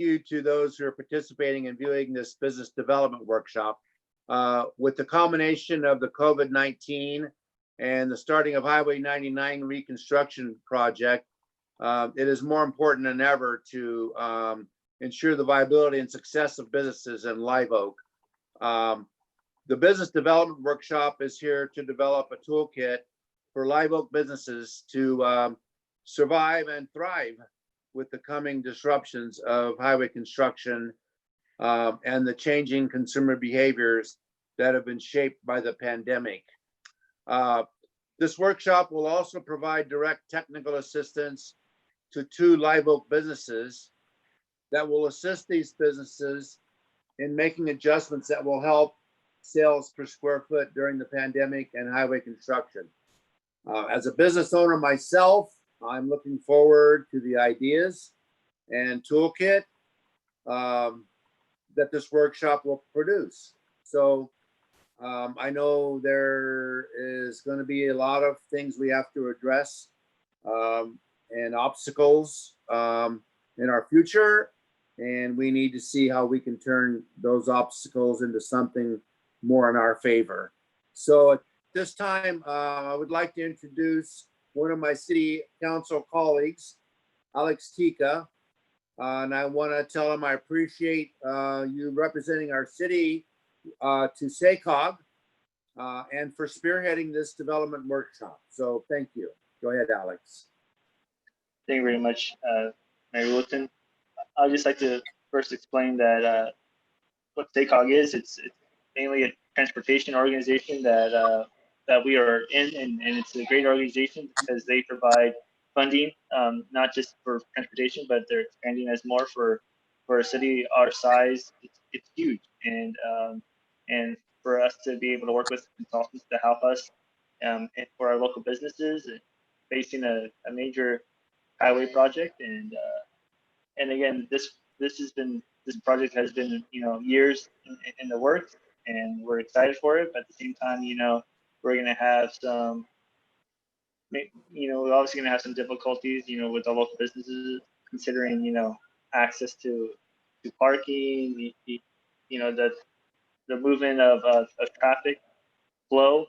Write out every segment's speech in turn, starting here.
you to those who are participating and viewing this business development workshop. With the combination of the COVID-19 and the starting of Highway 99 reconstruction project, it is more important than ever to ensure the viability and success of businesses in Live Oak. The business development workshop is here to develop a toolkit for Live Oak businesses to survive and thrive with the coming disruptions of highway construction and the changing consumer behaviors that have been shaped by the pandemic. This workshop will also provide direct technical assistance to 2 Live Oak businesses that will assist these businesses in making adjustments that will help sales per square foot during the pandemic and highway construction. As a business owner myself, I'm looking forward to the ideas and toolkit that this workshop will produce. So I know there is going to be a lot of things we have to address and obstacles in our future, and we need to see how we can turn those obstacles into something more in our favor. So at this time, I would like to introduce one of my city council colleagues, Alex Tika, and I want to tell him I appreciate you representing our city to SACOG and for spearheading this development workshop. So thank you. Go ahead, Alex. Thank you very much, Mayor Wilton. I'd just like to first explain that what SACOG is. It's mainly a transportation organization that we are in, and it's a great organization because they provide funding, not just for transportation, but they're expanding as more for a city our size. It's huge, and for us to be able to work with consultants to help us and for our local businesses facing a major highway project, and again, this project has been years in the works, and we're excited for it. But at the same time, we're going to have some, we're obviously going to have some difficulties, with the local businesses, considering, access to parking, the movement of traffic flow.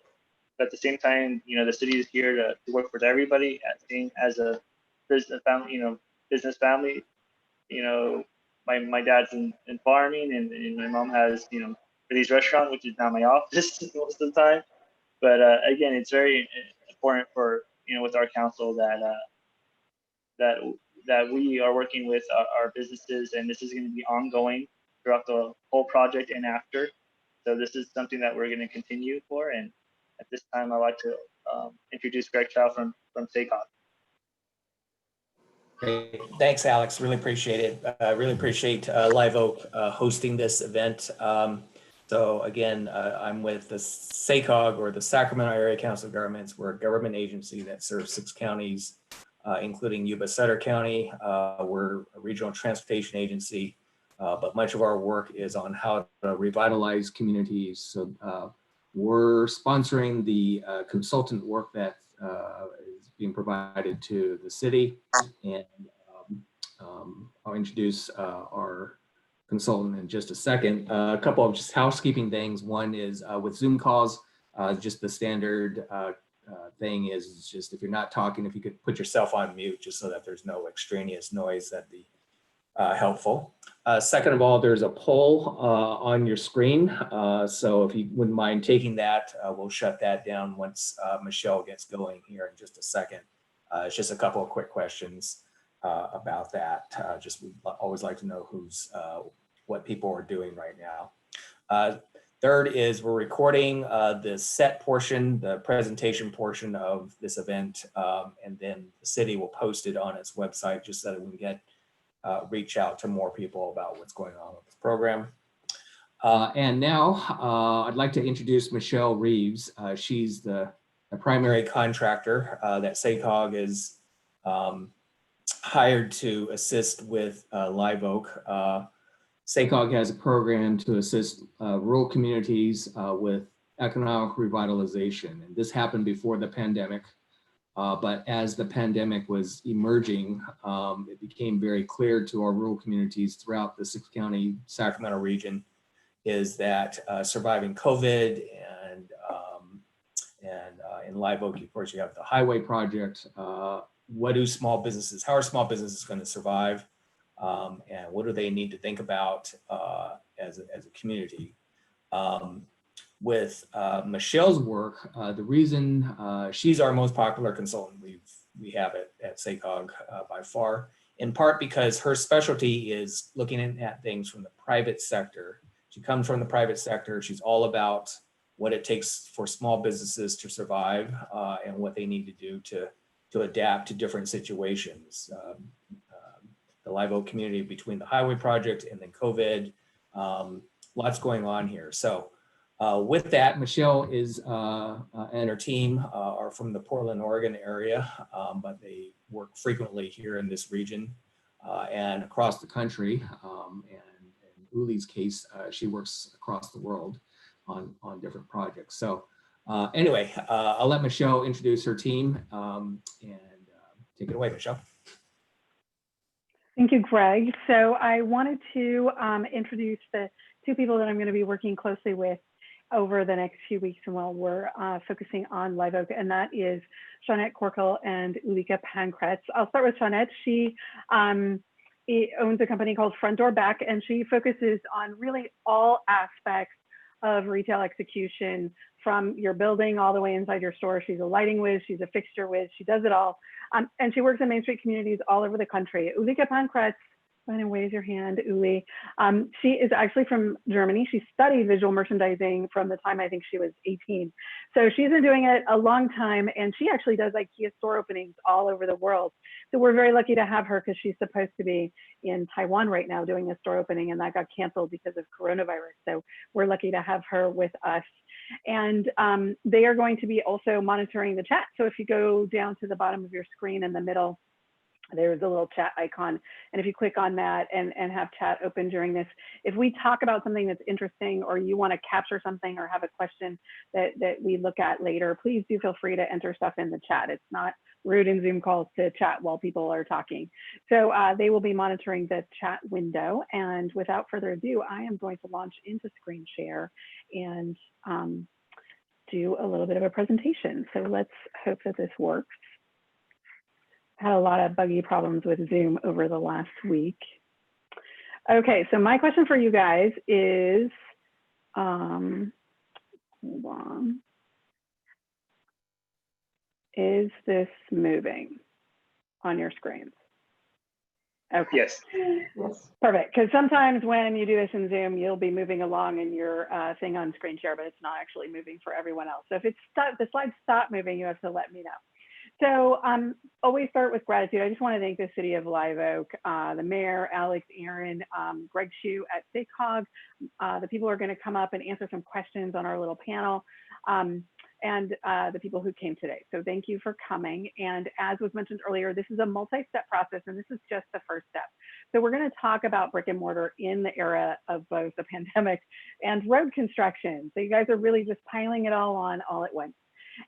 But at the same time, the city is here to work with everybody as a business family. My dad's in farming, and my mom has, Billy's restaurant, which is now my office most of the time. But again, it's very important for with our council that we are working with our businesses, and this is going to be ongoing throughout the whole project and after. So this is something that we're going to continue for. And at this time, I'd like to introduce Greg Chow from SACOG. Great. Thanks, Alex. Really appreciate it. Really appreciate Live Oak hosting this event. So again, I'm with the SACOG, or the Sacramento Area Council of Governments. We're a government agency that serves 6 counties, including Yuba-Sutter County. We're a regional transportation agency, but much of our work is on how to revitalize communities. So we're sponsoring the consultant work that is being provided to the city, and I'll introduce our consultant in just a second. A couple of just housekeeping things. One is with Zoom calls, just the standard thing is just if you're not talking, if you could put yourself on mute just so that there's no extraneous noise, that'd be helpful. Second of all, there's a poll on your screen. So if you wouldn't mind taking that, we'll shut that down once Michelle gets going here in just a second. It's just a couple of quick questions about that. Just we'd always like to know what people are doing right now. Third is we're recording the set portion, the presentation portion of this event, and then the city will post it on its website just so that we can reach out to more people about what's going on with the program. And now I'd like to introduce Michelle Reeves. She's the primary contractor that SACOG is hired to assist with Live Oak. SACOG has a program to assist rural communities with economic revitalization. And this happened before the pandemic. But as the pandemic was emerging, it became very clear to our rural communities throughout the 6-county Sacramento region is that surviving COVID and in Live Oak, of course, you have the highway project. What do small businesses, how are small businesses going to survive? And what do they need to think about as a community? With Michelle's work, the reason she's our most popular consultant we have at SACOG by far, in part because her specialty is looking at things from the private sector. She comes from the private sector. She's all about what it takes for small businesses to survive and what they need to do to adapt to different situations. The Live Oak community between the highway project and then COVID, lots going on here. So with that, Michelle is and her team are from the Portland, Oregon area, but they work frequently here in this region and across the country. And in Uli's case, she works across the world on different projects. So anyway, I'll let Michelle introduce her team and take it away, Michelle. Thank you, Greg. So I wanted to introduce the two people that I'm going to be working closely with over the next few weeks while we're focusing on Live Oak, and that is Shawnette Korkel and Ulrika Pankratz. I'll start with Shawnette. She owns a company called Front Door Back, and she focuses on really all aspects of retail execution, from your building all the way inside your store. She's a lighting whiz, she's a fixture whiz, she does it all. And she works in Main Street communities all over the country. Ulrika Pankratz, go ahead and raise your hand, Uli. She is actually from Germany. She studied visual merchandising from the time I think she was 18. So she's been doing it a long time, and she actually does IKEA store openings all over the world. So we're very lucky to have her because she's supposed to be in Taiwan right now doing a store opening, and that got canceled because of coronavirus. So we're lucky to have her with us. And they are going to be also monitoring the chat. So if you go down to the bottom of your screen in the middle, there's a little chat icon. And if you click on that and have chat open during this, if we talk about something that's interesting or you want to capture something or have a question that we look at later, please do feel free to enter stuff in the chat. It's not rude in Zoom calls to chat while people are talking. So they will be monitoring the chat window. And without further ado, I am going to launch into screen share and do a little bit of a presentation. So let's hope that this works. Had a lot of buggy problems with Zoom over the last week. Okay, so my question for you guys is, hold on. Is this moving on your screens? Okay. Yes. Perfect, because sometimes when you do this in Zoom, you'll be moving along in your thing on screen share, but it's not actually moving for everyone else. So if the slides stop moving, you have to let me know. So always start with gratitude. I just want to thank the city of Live Oak, the mayor, Alex, Aaron, Greg Shue at SACOG. The people are going to come up and answer some questions on our little panel, and the people who came today. So thank you for coming. And as was mentioned earlier, this is a multi-step process, and this is just the first step. So we're going to talk about brick and mortar in the era of both the pandemic and road construction. So you guys are really just piling it all on all at once.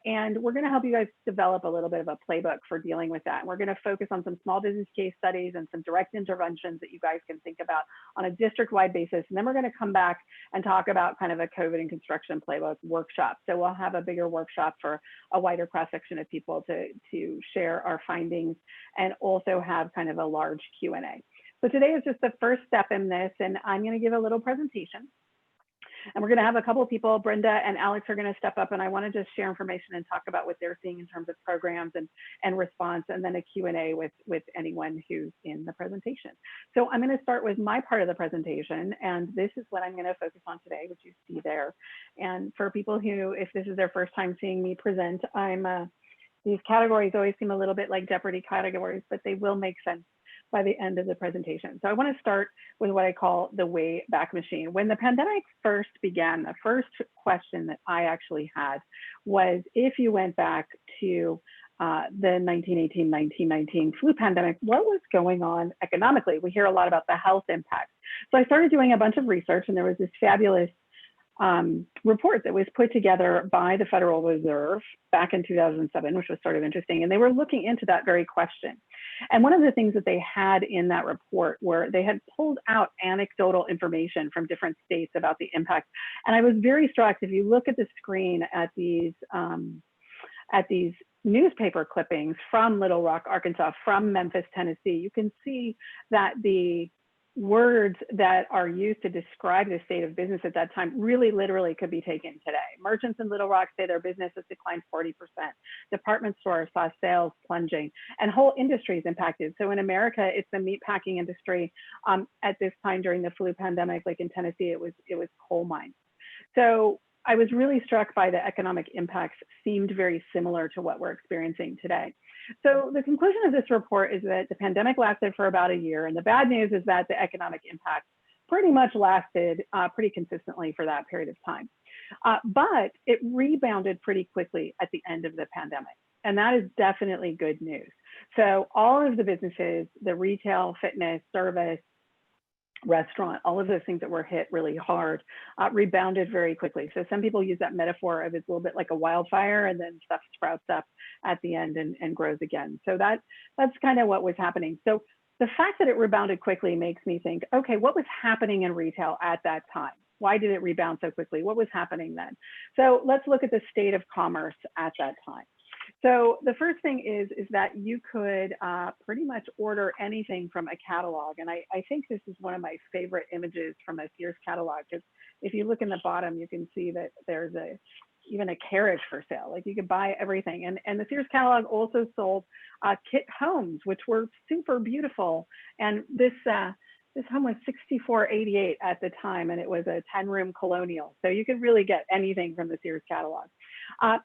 And we're going to help you guys develop a little bit of a playbook for dealing with that. And we're going to focus on some small business case studies and some direct interventions that you guys can think about on a district-wide basis. And then we're going to come back and talk about kind of a COVID and construction playbook workshop. So we'll have a bigger workshop for a wider cross-section of people to share our findings and also have kind of a large Q&A. So today is just the first step in this, and I'm going to give a little presentation. And we're going to have a couple of people, Brenda and Alex are going to step up, and I want to just share information and talk about what they're seeing in terms of programs and response, and then a Q&A with anyone who's in the presentation. So I'm going to start with my part of the presentation, and this is what I'm going to focus on today, which you see there. And for people who, if this is their first time seeing me present, these categories always seem a little bit like Jeopardy categories, but they will make sense by the end of the presentation. So I want to start with what I call the way back machine. When the pandemic first began, the first question that I actually had was, if you went back to the 1918-1919 flu pandemic, what was going on economically? We hear a lot about the health impact. So I started doing a bunch of research, and there was this fabulous report that was put together by the Federal Reserve back in 2007, which was sort of interesting. And they were looking into that very question. And one of the things that they had in that report were they had pulled out anecdotal information from different states about the impact. And I was very struck, if you look at the screen at these newspaper clippings from Little Rock, Arkansas, from Memphis, Tennessee, you can see that the words that are used to describe the state of business at that time really literally could be taken today. Merchants in Little Rock say their business has declined 40%. Department stores saw sales plunging, and whole industries impacted. So in America, it's the meatpacking industry. At this time during the flu pandemic, like in Tennessee, it was coal mines. So I was really struck by the economic impacts seemed very similar to what we're experiencing today. So the conclusion of this report is that the pandemic lasted for about a year, and the bad news is that the economic impact pretty much lasted pretty consistently for that period of time. But it rebounded pretty quickly at the end of the pandemic, and that is definitely good news. So all of the businesses, the retail, fitness, service, restaurant, all of those things that were hit really hard, rebounded very quickly. So some people use that metaphor of it's a little bit like a wildfire and then stuff sprouts up at the end and grows again. So that's kind of what was happening. So the fact that it rebounded quickly makes me think, okay, what was happening in retail at that time? Why did it rebound so quickly? What was happening then? So let's look at the state of commerce at that time. So the first thing is that you could pretty much order anything from a catalog. And I think this is one of my favorite images from a Sears catalog, because if you look in the bottom, you can see that there's even a carriage for sale. Like you could buy everything. And the Sears catalog also sold kit homes, which were super beautiful. And this home was $64.88 at the time, and it was a 10-room colonial. So you could really get anything from the Sears catalog.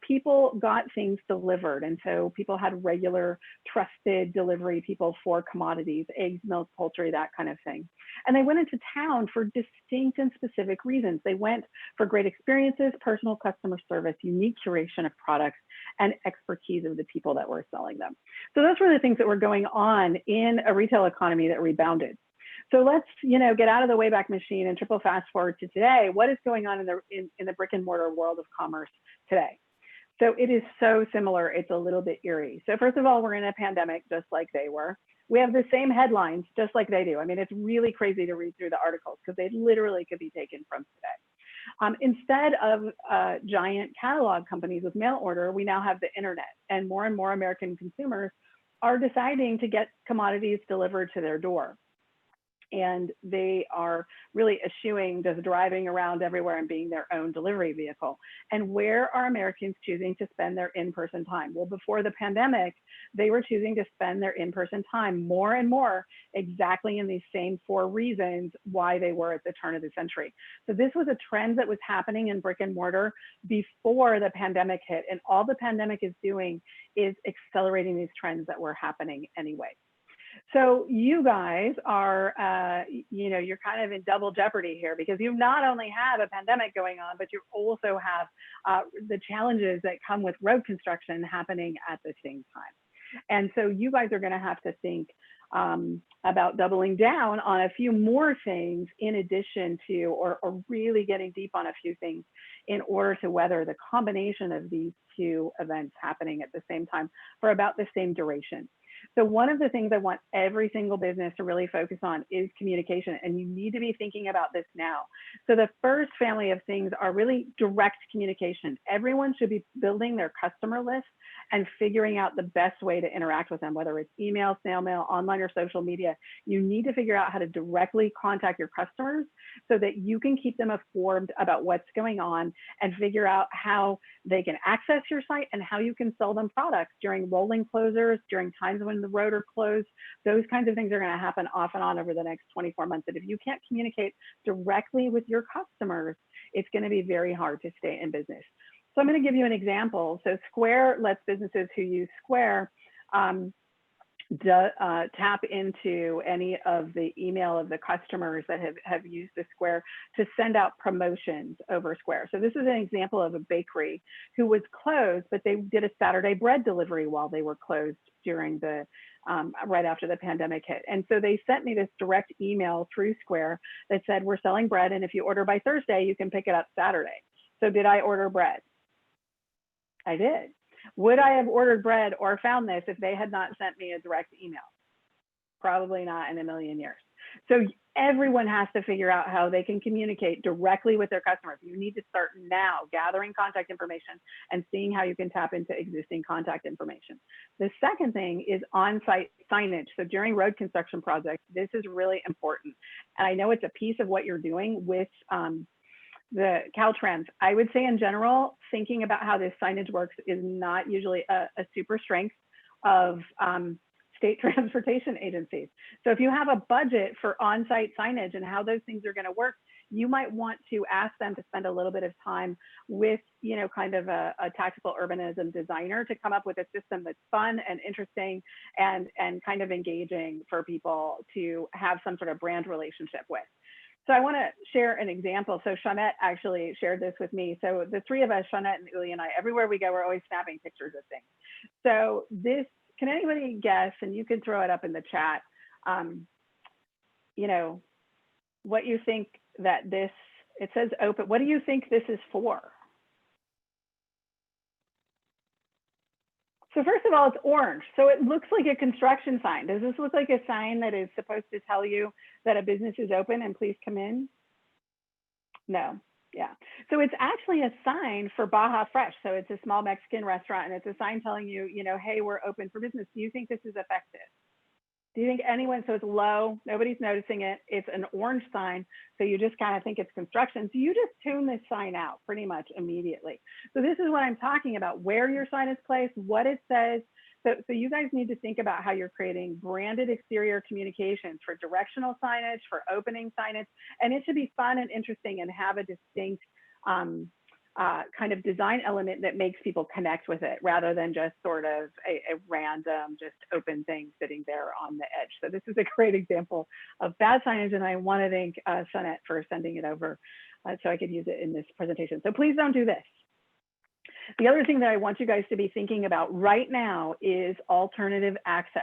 People got things delivered, and so people had regular, trusted delivery people for commodities, eggs, milk, poultry, that kind of thing. And they went into town for distinct and specific reasons. They went for great experiences, personal customer service, unique curation of products, and expertise of the people that were selling them. So those were the things that were going on in a retail economy that rebounded. So let's, get out of the Wayback Machine and triple fast forward to today. What is going on in the brick and mortar world of commerce today? So it is so similar, it's a little bit eerie. So first of all, we're in a pandemic just like they were. We have the same headlines just like they do. I mean, it's really crazy to read through the articles because they literally could be taken from today. Instead of giant catalog companies with mail order, we now have the internet, and more American consumers are deciding to get commodities delivered to their door. And they are really eschewing just driving around everywhere and being their own delivery vehicle. And where are Americans choosing to spend their in-person time? Well, before the pandemic, they were choosing to spend their in-person time more and more exactly in these same 4 reasons why they were at the turn of the century. So this was a trend that was happening in brick and mortar before the pandemic hit. And all the pandemic is doing is accelerating these trends that were happening anyway. So you guys are, you're kind of in double jeopardy here, because you not only have a pandemic going on, but you also have the challenges that come with road construction happening at the same time. And so you guys are going to have to think about doubling down on a few more things in addition to, or really getting deep on a few things in order to weather the combination of these 2 events happening at the same time for about the same duration. So one of the things I want every single business to really focus on is communication, and you need to be thinking about this now. So the first family of things are really direct communication. Everyone should be building their customer list and figuring out the best way to interact with them, whether it's email, snail mail, online, or social media. You need to figure out how to directly contact your customers so that you can keep them informed about what's going on and figure out how they can access your site and how you can sell them products during rolling closures, during times when the road are closed. Those kinds of things are going to happen off and on over the next 24 months. And if you can't communicate directly with your customers, it's going to be very hard to stay in business. So I'm going to give you an example. So Square lets businesses who use Square tap into any of the email of the customers that have used the Square to send out promotions over Square. So this is an example of a bakery who was closed, but they did a Saturday bread delivery while they were closed during the right after the pandemic hit. And so they sent me this direct email through Square that said, we're selling bread, and if you order by Thursday, you can pick it up Saturday. So did I order bread? I did. Would I have ordered bread or found this if they had not sent me a direct email? Probably not in a million years. So everyone has to figure out how they can communicate directly with their customers. You need to start now gathering contact information and seeing how you can tap into existing contact information. The second thing is on-site signage. So during road construction projects, this is really important. And I know it's a piece of what you're doing with the Caltrans. I would say in general, thinking about how this signage works is not usually a super strength of state transportation agencies. So if you have a budget for on-site signage and how those things are going to work, you might want to ask them to spend a little bit of time with, you know, kind of a tactical urbanism designer to come up with a system that's fun and interesting and kind of engaging for people to have some sort of brand relationship with. So I want to share an example. So Shawnette actually shared this with me. So the three of us, Shawnette and Uli and I, everywhere we go, we're always snapping pictures of things. So this, can anybody guess, and you can throw it up in the chat, you know, what you think that this, it says open, what do you think this is for? So first of all, it's orange. So it looks like a construction sign. Does this look like a sign that is supposed to tell you that a business is open and please come in? No. Yeah. So it's actually a sign for Baja Fresh. So it's a small Mexican restaurant, and it's a sign telling you, you know, hey, we're open for business. Do you think this is effective? Do you think anyone, so it's low, nobody's noticing it. It's an orange sign. So you just kind of think it's construction. So you just tune this sign out pretty much immediately. So this is what I'm talking about, where your sign is placed, what it says. So you guys need to think about how you're creating branded exterior communications for directional signage, for opening signage, and it should be fun and interesting and have a distinct kind of design element that makes people connect with it rather than just sort of a random, just open thing sitting there on the edge. So this is a great example of bad signage, and I want to thank Shawnette for sending it over so I could use it in this presentation. So please don't do this. The other thing that I want you guys to be thinking about right now is alternative access.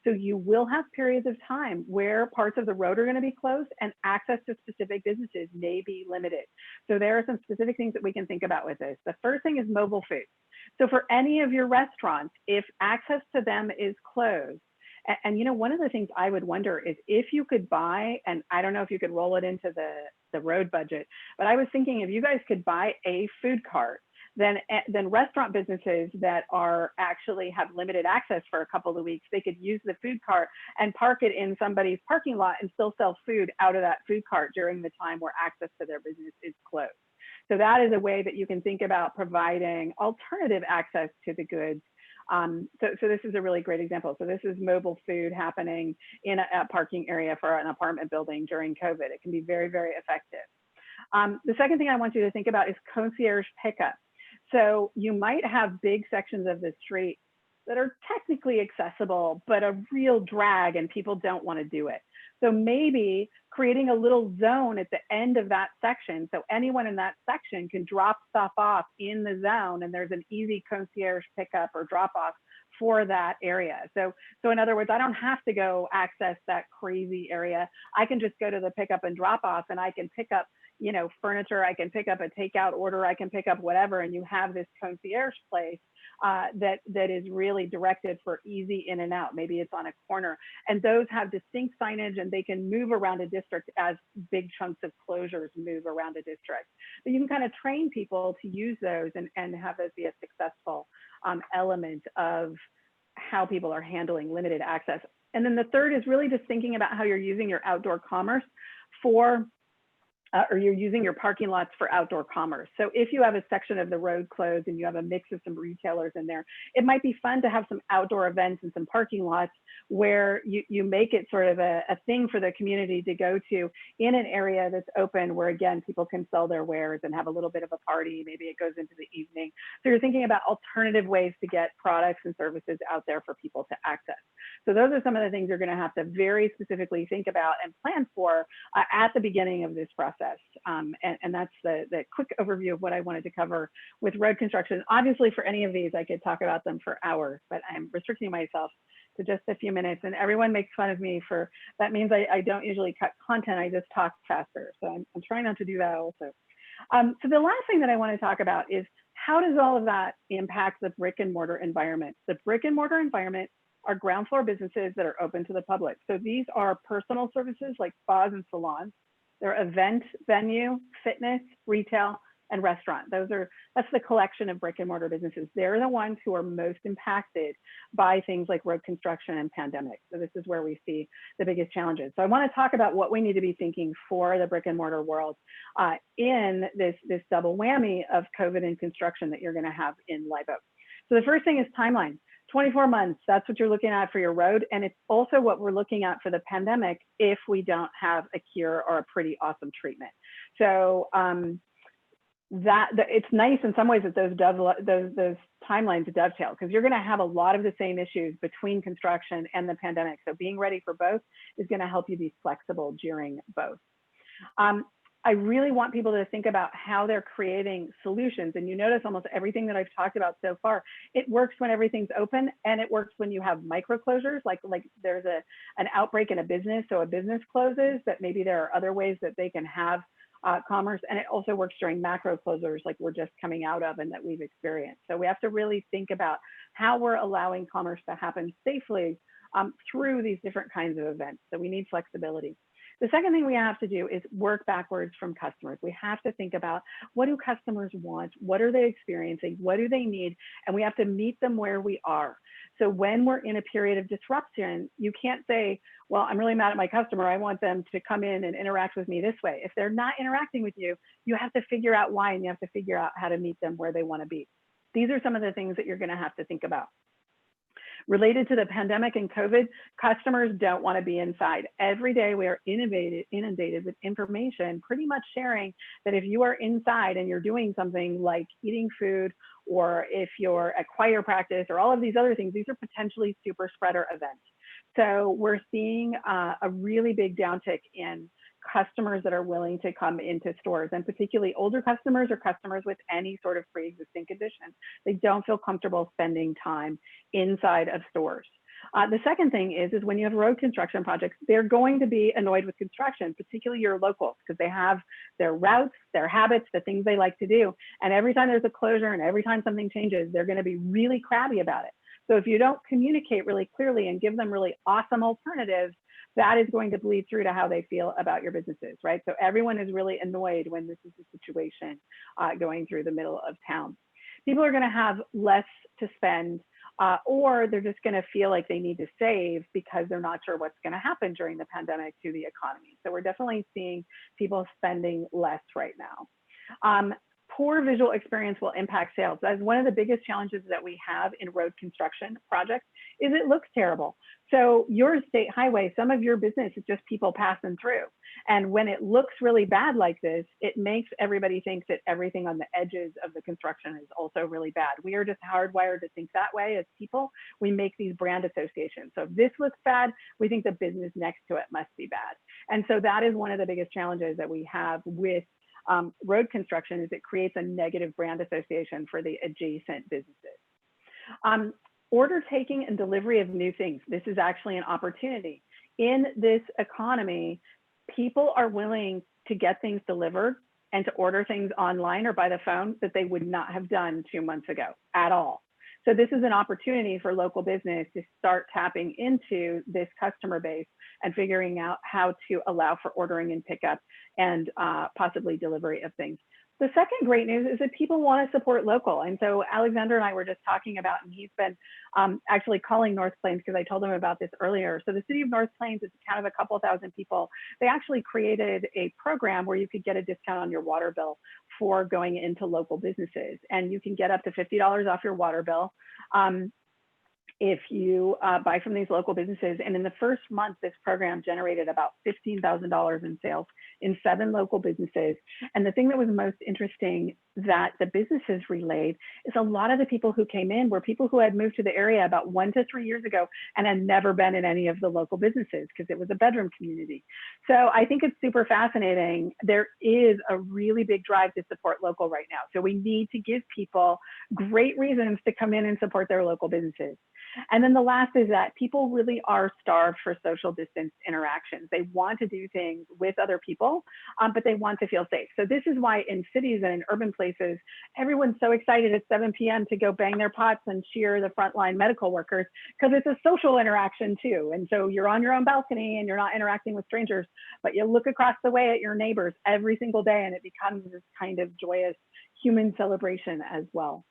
So you will have periods of time where parts of the road are going to be closed and access to specific businesses may be limited. So there are some specific things that we can think about with this. The first thing is mobile food. So for any of your restaurants, if access to them is closed, and you know, one of the things I would wonder is if you could buy, and I don't know if you could roll it into the road budget, but I was thinking if you guys could buy a food cart, then restaurant businesses that are actually have limited access for a couple of weeks, they could use the food cart and park it in somebody's parking lot and still sell food out of that food cart during the time where access to their business is closed. So that is a way that you can think about providing alternative access to the goods. So this is a really great example. So this is mobile food happening in a parking area for an apartment building during COVID. It can be very, very effective. The second thing I want you to think about is concierge pickup. So you might have big sections of the street that are technically accessible, but a real drag and people don't want to do it. So maybe creating a little zone at the end of that section, so anyone in that section can drop stuff off in the zone and there's an easy concierge pickup or drop off for that area. So in other words, I don't have to go access that crazy area. I can just go to the pickup and drop off and I can pick up, you know, furniture, I can pick up a takeout order, I can pick up whatever, and you have this concierge place that is really directed for easy in and out. Maybe it's on a corner, and those have distinct signage and they can move around a district as big chunks of closures move around a district. But you can kind of train people to use those and have those be a successful element of how people are handling limited access. And then the third is really just thinking about how you're using your outdoor commerce for or you're using your parking lots for outdoor commerce. So if you have a section of the road closed and you have a mix of some retailers in there, it might be fun to have some outdoor events and some parking lots where you make it sort of a thing for the community to go to in an area that's open where, again, people can sell their wares and have a little bit of a party. Maybe it goes into the evening. So you're thinking about alternative ways to get products and services out there for people to access. So those are some of the things you're going to have to very specifically think about and plan for at the beginning of this process. And that's the quick overview of what I wanted to cover with road construction. Obviously, for any of these, I could talk about them for hours, but I'm restricting myself to just a few minutes. And everyone makes fun of me for, that means I don't usually cut content, I just talk faster. So I'm trying not to do that also. So the last thing that I want to talk about is how does all of that impact the brick and mortar environment? The brick and mortar environment are ground floor businesses that are open to the public. So these are personal services like spas and salons. They're event, venue, fitness, retail, and restaurant. That's the collection of brick and mortar businesses. They're the ones who are most impacted by things like road construction and pandemic. So this is where we see the biggest challenges. So I want to talk about what we need to be thinking for the brick and mortar world in this double whammy of COVID and construction that you're going to have in Live Oak. So the first thing is timeline. 24 months, that's what you're looking at for your road. And it's also what we're looking at for the pandemic if we don't have a cure or a pretty awesome treatment. So it's nice in some ways that those timelines dovetail, because you're going to have a lot of the same issues between construction and the pandemic. So being ready for both is going to help you be flexible during both. I really want people to think about how they're creating solutions. And you notice almost everything that I've talked about so far, it works when everything's open, and it works when you have micro closures, like there's an outbreak in a business, so a business closes, but maybe there are other ways that they can have commerce. And it also works during macro closures like we're just coming out of and that we've experienced. So we have to really think about how we're allowing commerce to happen safely through these different kinds of events. So we need flexibility. The second thing we have to do is work backwards from customers. We have to think about, what do customers want? What are they experiencing? What do they need? And we have to meet them where we are. So when we're in a period of disruption, you can't say, well, I'm really mad at my customer. I want them to come in and interact with me this way. If they're not interacting with you, you have to figure out why, and you have to figure out how to meet them where they want to be. These are some of the things that you're going to have to think about. Related to the pandemic and COVID, customers don't want to be inside. Every day we are inundated with information, pretty much sharing that if you are inside and you're doing something like eating food, or if you're at choir practice or all of these other things, these are potentially super spreader events. So we're seeing a really big downtick in customers that are willing to come into stores, and particularly older customers or customers with any sort of pre-existing condition. They don't feel comfortable spending time inside of stores. The second thing is when you have road construction projects, they're going to be annoyed with construction, particularly your locals, because they have their routes, their habits, the things they like to do. And every time there's a closure and every time something changes, they're going to be really crabby about it. So if you don't communicate really clearly and give them really awesome alternatives, that is going to bleed through to how they feel about your businesses, right? So everyone is really annoyed when this is the situation going through the middle of town. People are going to have less to spend, or they're just going to feel like they need to save because they're not sure what's going to happen during the pandemic to the economy. So we're definitely seeing people spending less right now. Poor visual experience will impact sales. That's one of the biggest challenges that we have in road construction projects, is it looks terrible. So your state highway, some of your business is just people passing through. And when it looks really bad like this, it makes everybody think that everything on the edges of the construction is also really bad. We are just hardwired to think that way as people. We make these brand associations. So if this looks bad, we think the business next to it must be bad. And so that is one of the biggest challenges that we have with road construction, is it creates a negative brand association for the adjacent businesses. Order taking and delivery of new things. This is actually an opportunity. In this economy, people are willing to get things delivered and to order things online or by the phone that they would not have done 2 months ago at all. So this is an opportunity for local business to start tapping into this customer base and figuring out how to allow for ordering and pickup and possibly delivery of things. The second great news is that people want to support local. And so Alexander and I were just talking about, and he's been actually calling North Plains, because I told him about this earlier. So the city of North Plains is a town of a couple thousand people. They actually created a program where you could get a discount on your water bill for going into local businesses. And you can get up to $50 off your water bill if you buy from these local businesses. And in the first month, this program generated about $15,000 in sales in 7 local businesses. And the thing that was most interesting that the businesses relayed is a lot of the people who came in were people who had moved to the area about 1 to 3 years ago and had never been in any of the local businesses because it was a bedroom community. So I think it's super fascinating. There is a really big drive to support local right now. So we need to give people great reasons to come in and support their local businesses. And then the last is that people really are starved for social distance interactions. They want to do things with other people, but they want to feel safe. So this is why in cities and in urban places, everyone's so excited at 7 p.m. to go bang their pots and cheer the frontline medical workers, because it's a social interaction too. And so you're on your own balcony and you're not interacting with strangers, but you look across the way at your neighbors every single day, and it becomes this kind of joyous human celebration as well.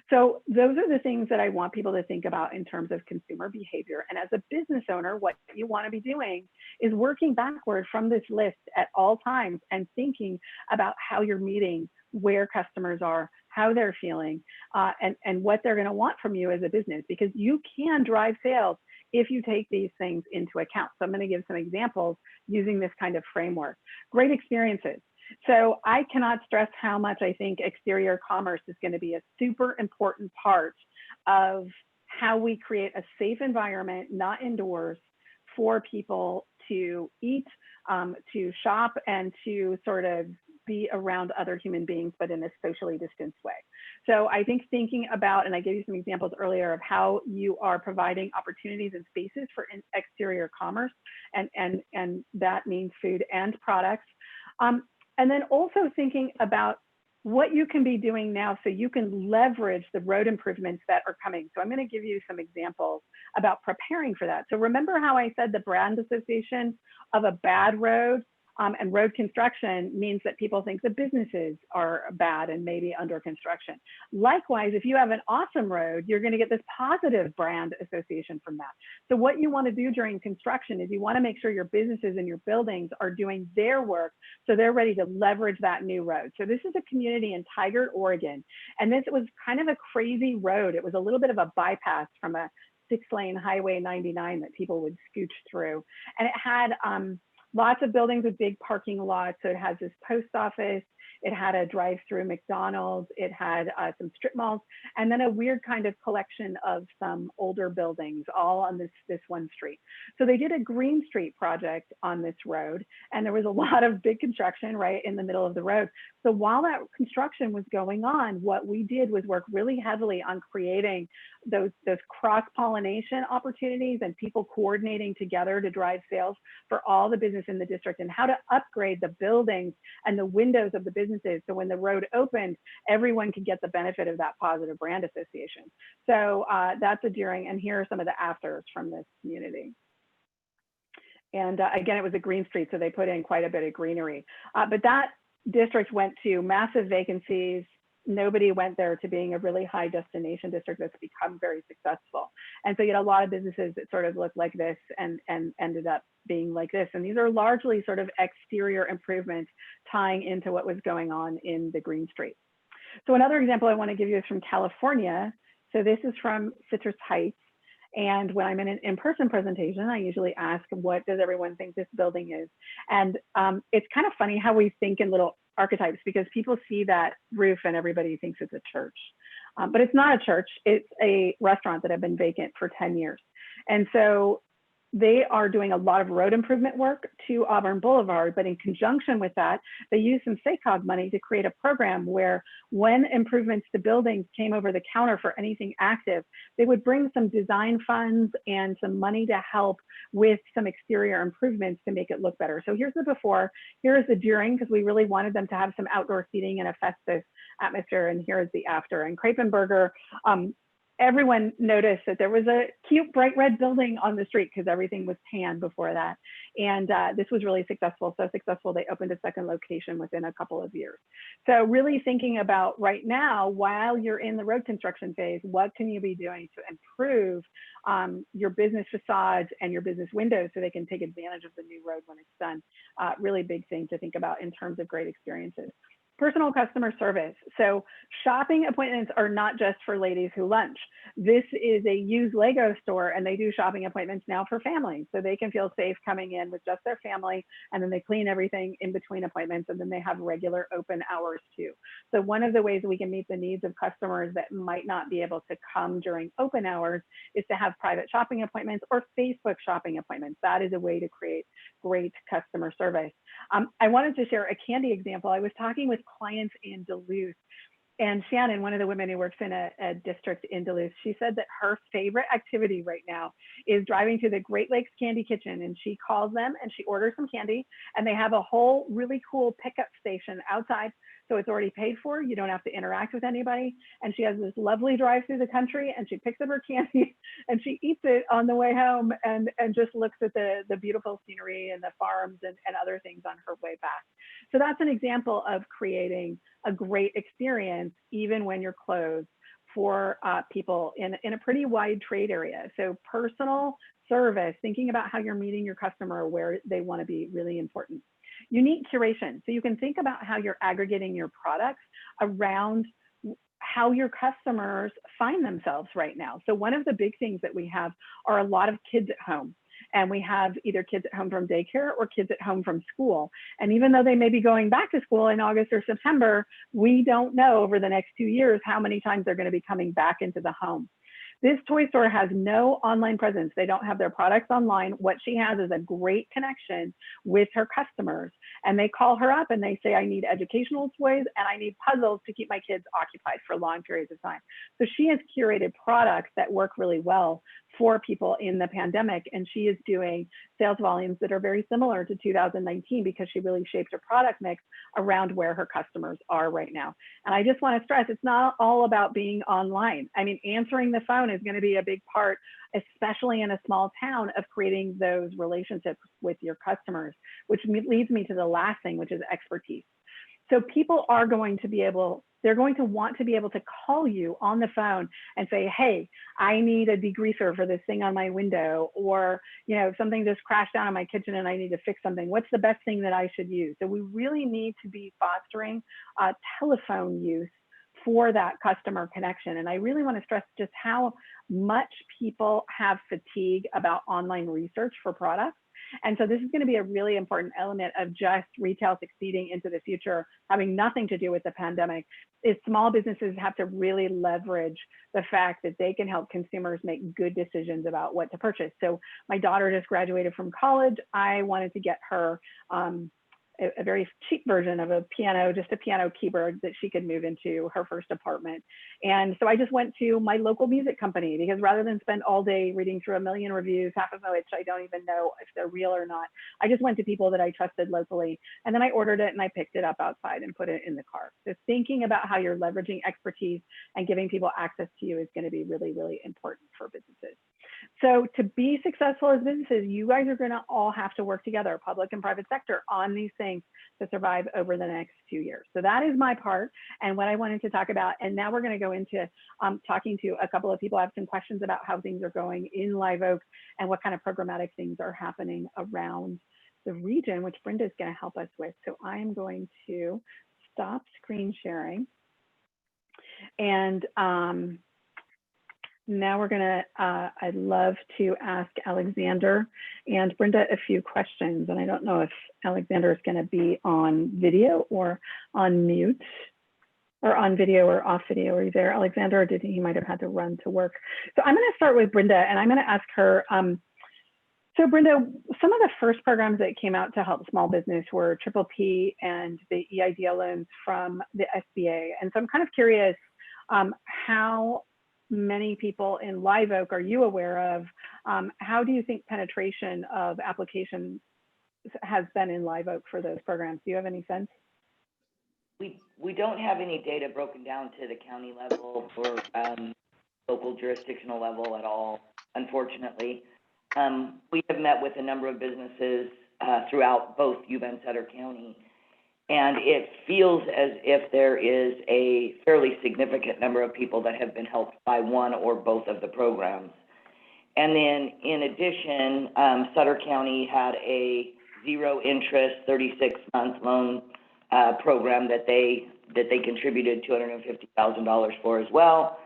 So those are the things that I want people to think about in terms of consumer behavior. And as a business owner, what you want to be doing is working backward from this list at all times and thinking about how you're meeting where customers are, how they're feeling, and what they're going to want from you as a business, because you can drive sales if you take these things into account. So I'm going to give some examples using this kind of framework. Great experiences. So I cannot stress how much I think exterior commerce is going to be a super important part of how we create a safe environment, not indoors, for people to eat, to shop, and to sort of be around other human beings, but in a socially distanced way. So I think thinking about, and I gave you some examples earlier of how you are providing opportunities and spaces for exterior commerce, and that means food and products. And then also thinking about what you can be doing now so you can leverage the road improvements that are coming. So I'm going to give you some examples about preparing for that. So remember how I said the brand association of a bad road and road construction means that people think the businesses are bad and maybe under construction. Likewise, if you have an awesome road, you're going to get this positive brand association from that. So what you want to do during construction is you want to make sure your businesses and your buildings are doing their work so they're ready to leverage that new road. So this is a community in Tigard, Oregon, and this was kind of a crazy road. It was a little bit of a bypass from a 6-lane Highway 99 that people would scooch through, and it had lots of buildings with big parking lots. So it has this post office, it had a drive-through McDonald's, it had some strip malls, and then a weird kind of collection of some older buildings all on this one street. So they did a Green Street project on this road, and there was a lot of big construction right in the middle of the road. So while that construction was going on, what we did was work really heavily on creating those cross-pollination opportunities and people coordinating together to drive sales for all the business in the district, and how to upgrade the buildings and the windows of the businesses so when the road opened, everyone could get the benefit of that positive brand association. So that's a during, and here are some of the afters from this community. And again, it was a Green Street, so they put in quite a bit of greenery. But that district went to massive vacancies. Nobody went there, to being a really high destination district that's become very successful. And so you had a lot of businesses that sort of looked like this and ended up being like this. And these are largely sort of exterior improvements tying into what was going on in the Green Street. So another example I want to give you is from California. So this is from Citrus Heights. And when I'm in an in-person presentation, I usually ask, what does everyone think this building is? And it's kind of funny how we think in little archetypes, because people see that roof and everybody thinks it's a church. But it's not a church, it's a restaurant that had been vacant for 10 years. And so they are doing a lot of road improvement work to Auburn Boulevard, but in conjunction with that, they used some SACOG money to create a program where when improvements to buildings came over the counter for anything active, they would bring some design funds and some money to help with some exterior improvements to make it look better. So here's the before, here's the during, because we really wanted them to have some outdoor seating and a festive atmosphere, and here's the after. And Crepe and Burger, everyone noticed that there was a cute bright red building on the street because everything was tan before that. And this was really successful, so successful they opened a second location within a couple of years. So really thinking about right now, while you're in the road construction phase, what can you be doing to improve your business facades and your business windows so they can take advantage of the new road when it's done? Really big thing to think about in terms of great experiences. Personal customer service. So shopping appointments are not just for ladies who lunch. This is a used Lego store, and they do shopping appointments now for families, so they can feel safe coming in with just their family, and then they clean everything in between appointments, and then they have regular open hours too. So one of the ways we can meet the needs of customers that might not be able to come during open hours is to have private shopping appointments or Facebook shopping appointments. That is a way to create great customer service. I wanted to share a candy example. I was talking with clients in Duluth, And Shannon, one of the women who works in a district in Duluth, she said that her favorite activity right now is driving to the Great Lakes Candy Kitchen, and she calls them and she orders some candy, and they have a whole really cool pickup station outside. So it's already paid for. You don't have to interact with anybody. And she has this lovely drive through the country, and she picks up her candy and she eats it on the way home, and just looks at the beautiful scenery and the farms and other things on her way back. So that's an example of creating a great experience, even when you're closed, for people in a pretty wide trade area. So personal service, thinking about how you're meeting your customer where they want to be, really important. Unique curation. So you can think about how you're aggregating your products around how your customers find themselves right now. So one of the big things that we have are a lot of kids at home. And we have either kids at home from daycare or kids at home from school. And even though they may be going back to school in August or September, we don't know over the next 2 years how many times they're going to be coming back into the home. This toy store has no online presence. They don't have their products online. What she has is a great connection with her customers. And they call her up and they say, I need educational toys and I need puzzles to keep my kids occupied for long periods of time. So she has curated products that work really well for people in the pandemic. And she is doing sales volumes that are very similar to 2019 because she really shaped her product mix around where her customers are right now. And I just want to stress, it's not all about being online. I mean, answering the phone is going to be a big part, especially in a small town, of creating those relationships with your customers, which leads me to the last thing, which is expertise. So people are going to be able, they're going to want to be able to call you on the phone and say, hey, I need a degreaser for this thing on my window, or, you know, something just crashed down in my kitchen and I need to fix something. What's the best thing that I should use? So we really need to be fostering telephone use for that customer connection. And I really want to stress just how much people have fatigue about online research for products. And so this is going to be a really important element of just retail succeeding into the future, having nothing to do with the pandemic, is small businesses have to really leverage the fact that they can help consumers make good decisions about what to purchase. So my daughter just graduated from college. I wanted to get her a very cheap version of a piano, just a piano keyboard that she could move into her first apartment. And so I just went to my local music company, because rather than spend all day reading through a million reviews, half of which I don't even know if they're real or not, I just went to people that I trusted locally. And then I ordered it and I picked it up outside and put it in the car. So thinking about how you're leveraging expertise and giving people access to you is going to be really, really important for businesses. So to be successful as businesses, you guys are going to all have to work together, public and private sector, on these things to survive over the next 2 years. So that is my part and what I wanted to talk about. And now we're going to go into talking to a couple of people. I have some questions about how things are going in Live Oak and what kind of programmatic things are happening around the region, which Brenda is going to help us with. So I am going to stop screen sharing. And now we're gonna, I'd love to ask Alexander and Brenda a few questions. And I don't know if Alexander is gonna be on video or on mute, or on video or off video. Are you there, Alexander? Or did he might have had to run to work? So I'm gonna start with Brenda and I'm gonna ask her, so Brenda, some of the first programs that came out to help small business were Triple P and the EIDL loans from the SBA. And so I'm kind of curious, how many people in Live Oak are you aware of? How do you think penetration of applications has been in Live Oak for those programs? Do you have any sense? We don't have any data broken down to the county level or local jurisdictional level at all, unfortunately. We have met with a number of businesses throughout both Yuba and Sutter County, and it feels as if there is a fairly significant number of people that have been helped by one or both of the programs. And then in addition, Sutter County had a zero interest 36-month loan program that they contributed $250,000 for as well.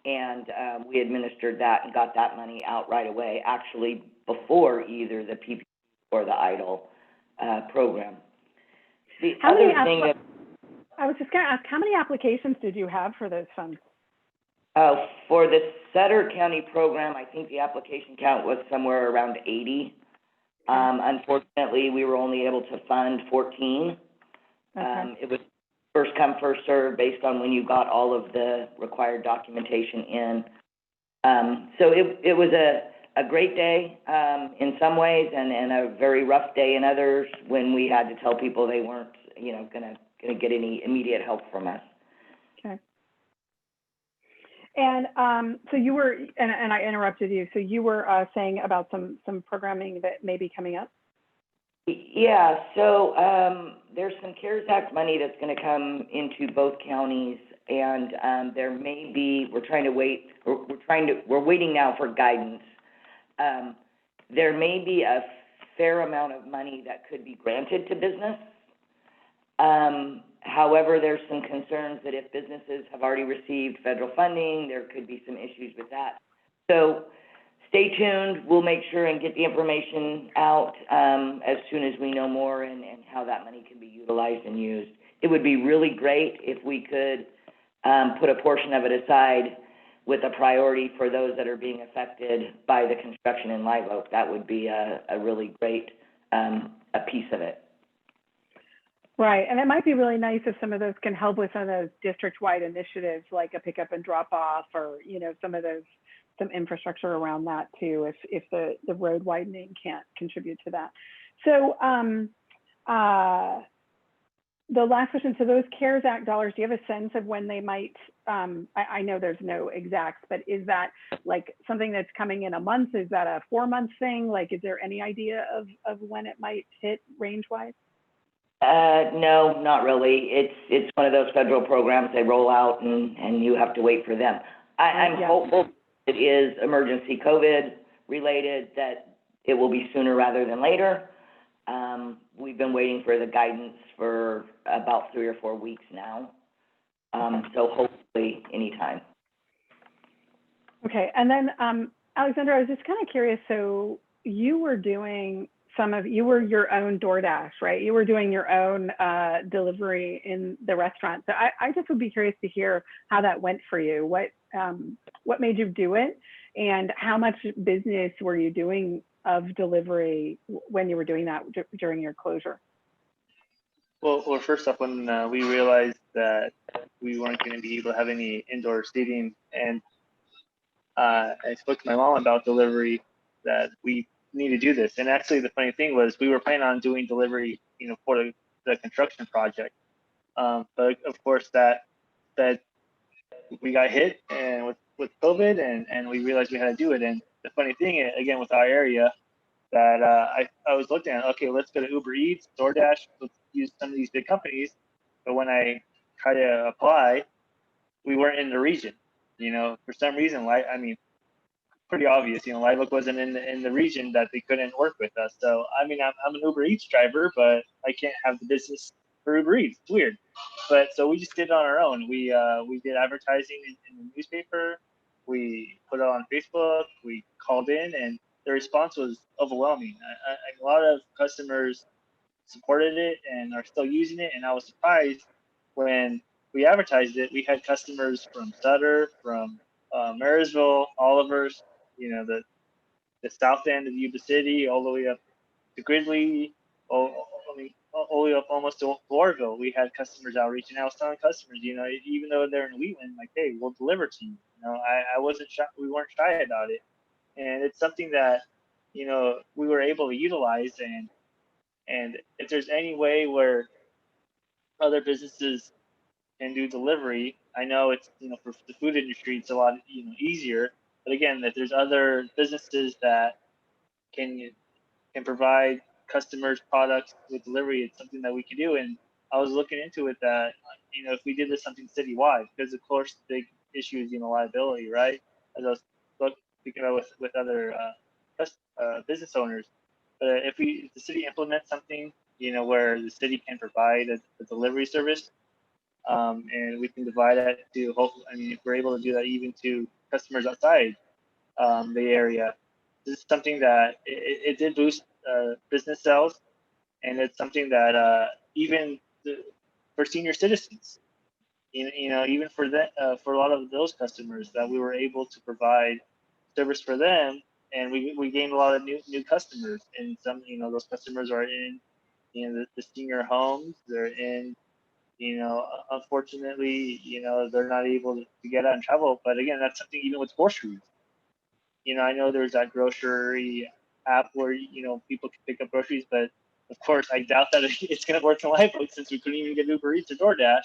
And we administered that and got that money out right away, actually before either the PPP or the EIDL program. The other thing that I was just going to ask, how many applications did you have for those funds? For the Sutter County program, I think the application count was somewhere around 80. Unfortunately, we were only able to fund 14. Okay. It was first come, first served based on when you got all of the required documentation in. So it was a great day in some ways, and a very rough day in others when we had to tell people they weren't, gonna get any immediate help from us. Okay. And so you were, and I interrupted you. So you were saying about some programming that may be coming up. Yeah, so there's some CARES Act money that's going to come into both counties, and there may be. We're waiting now for guidance. There may be a fair amount of money that could be granted to business. However, there's some concerns that if businesses have already received federal funding, there could be some issues with that. So stay tuned. We'll make sure and get the information out as soon as we know more and how that money can be utilized and used. It would be really great if we could put a portion of it aside with a priority for those that are being affected by the construction in Live Oak. That would be a really great a piece of it. Right, and it might be really nice if some of those can help with some of those district-wide initiatives, like a pickup and drop-off, or some infrastructure around that too, if the road widening can't contribute to that. So the last question, so those CARES Act dollars, do you have a sense of when they might, I know there's no exacts, but is that like something that's coming in a month? Is that a 4-month thing? Like, is there any idea of when it might hit range-wise? No, not really. It's one of those federal programs they roll out and you have to wait for them. I'm hopeful it is emergency COVID related, that it will be sooner rather than later. We've been waiting for the guidance for about 3 or 4 weeks now. So hopefully anytime. Okay, and then Alexandra, I was just kind of curious. So you were doing you were your own DoorDash, right? You were doing your own delivery in the restaurant. So I just would be curious to hear how that went for you. What made you do it, and how much business were you doing of delivery when you were doing that during your closure? Well, first off, when we realized that we weren't going to be able to have any indoor seating, and I spoke to my mom about delivery, that we need to do this. And actually, the funny thing was, we were planning on doing delivery, for the construction project. But of course, that we got hit and with COVID, and we realized we had to do it. And the funny thing, again, with our area, that I was looking at, okay, let's go to Uber Eats, DoorDash, let's use some of these big companies. But when I tried to apply, we weren't in the region. For some reason, pretty obvious. Live Oak wasn't in the region, that they couldn't work with us. So I'm an Uber Eats driver, but I can't have the business for Uber Eats. It's weird. But so we just did it on our own. We did advertising in the newspaper. We put it on Facebook. We called in, and the response was overwhelming. A lot of customers supported it and are still using it. And I was surprised when we advertised it. We had customers from Sutter, from Marysville, Olivers, the south end of Yuba City, all the way up to Gridley, all the way up almost to Floresville. We had customers outreach, and I was telling customers, even though they're in Wheatland, like, hey, we'll deliver to you. I wasn't shy. We weren't shy about it, and it's something that we were able to utilize. And if there's any way where other businesses can do delivery, I know it's for the food industry it's a lot easier. But again, if there's other businesses that can provide customers products with delivery, it's something that we can do. And I was looking into it that if we did this something citywide, because of course the big issue is liability, right? As I was speaking about with other business owners, but if the city implements something where the city can provide a delivery service, and we can divide that to if we're able to do that even to customers outside the area, this is something that it did boost business sales, and it's something that even for senior citizens, even for for a lot of those customers, that we were able to provide service for them, and we gained a lot of new customers. And some those customers are in the senior homes, they're in Unfortunately, they're not able to get out and travel. But again, that's something even with groceries. I know there's that grocery app where, people can pick up groceries, but of course, I doubt that it's going to work in Live Oak since we couldn't even get Uber Eats or DoorDash.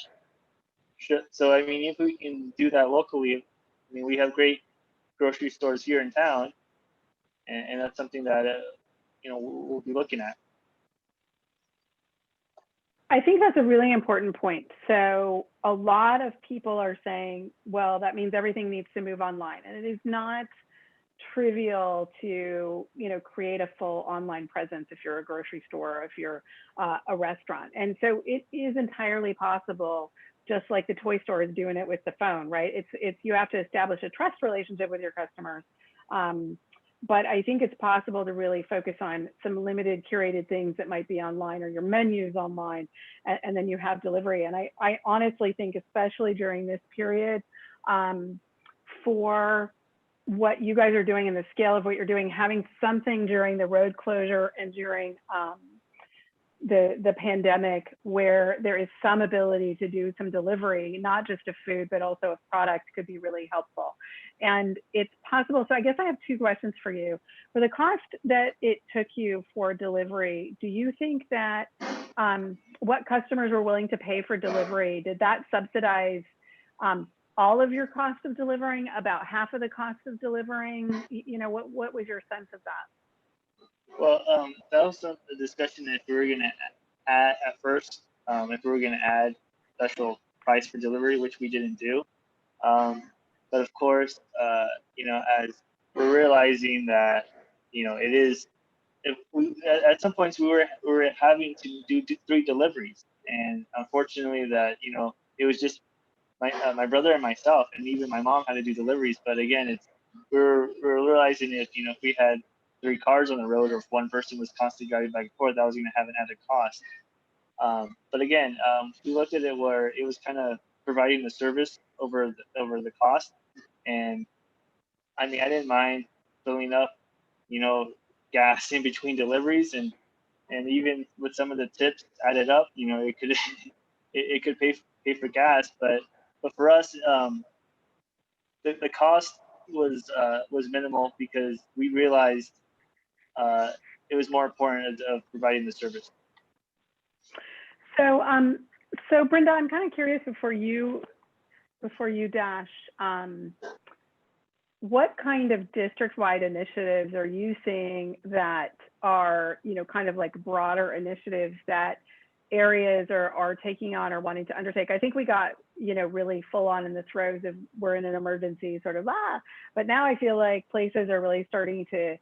So, I mean, if we can do that locally, we have great grocery stores here in town, and that's something that, we'll be looking at. I think that's a really important point. So a lot of people are saying, well, that means everything needs to move online. And it is not trivial to, create a full online presence if you're a grocery store or if you're a restaurant. And so it is entirely possible, just like the toy store is doing it with the phone, right? It's you have to establish a trust relationship with your customers. But I think it's possible to really focus on some limited curated things that might be online or your menus online, and then you have delivery. And I honestly think, especially during this period, for what you guys are doing and the scale of what you're doing, having something during the road closure and during the pandemic where there is some ability to do some delivery, not just of food, but also of product, could be really helpful. And it's possible. So I guess I have two questions for you. For the cost that it took you for delivery, do you think that what customers were willing to pay for delivery, did that subsidize all of your cost of delivering, about half of the cost of delivering? What was your sense of that? Well, that was the discussion if we were going to add at first, if we were going to add special price for delivery, which we didn't do. But of course, as we're realizing that, it is, at some points we were having to do 3 deliveries, and unfortunately that, it was just my brother and myself, and even my mom had to do deliveries. But again, we're realizing if we had 3 cars on the road, or if one person was constantly driving back and forth, that was going to have an added cost. But again, we looked at it where it was kind of providing the service over the cost. And I mean, I didn't mind filling up, gas in between deliveries, and even with some of the tips added up, it could it could pay for gas. But for us, the cost was minimal because we realized it was more important of providing the service. So Brenda, I'm kind of curious before you dash, what kind of district-wide initiatives are you seeing that are, kind of like broader initiatives that areas are taking on or wanting to undertake? I think we got, really full on in the throes of we're in an emergency sort of, but now I feel like places are really starting to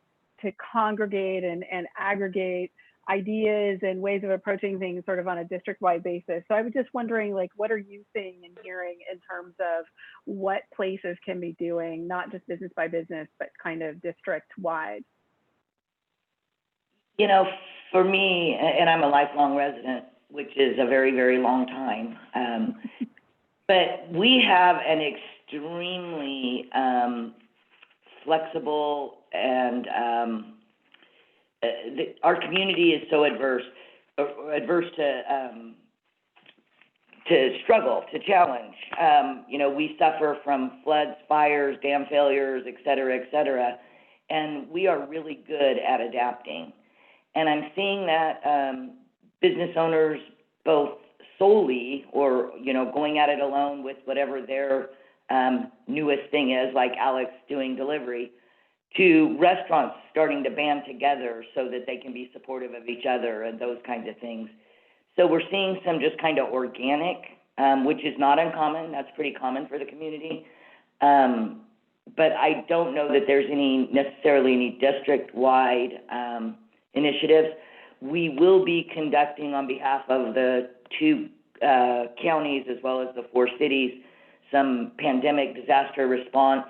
congregate and aggregate ideas and ways of approaching things sort of on a district-wide basis. So I was just wondering, like, what are you seeing and hearing in terms of what places can be doing, not just business by business, but kind of district-wide? For me, and I'm a lifelong resident, which is a very, very long time, but we have an extremely flexible and our community is so adverse to struggle, to challenge. We suffer from floods, fires, dam failures, et cetera, and we are really good at adapting. And I'm seeing that business owners, both solely or, going at it alone with whatever their newest thing is, like Alex doing delivery, to restaurants starting to band together so that they can be supportive of each other and those kinds of things. So we're seeing some just kind of organic, which is not uncommon. That's pretty common for the community. But I don't know that there's necessarily any district-wide initiatives. We will be conducting on behalf of the 2 counties as well as the 4 cities some pandemic disaster response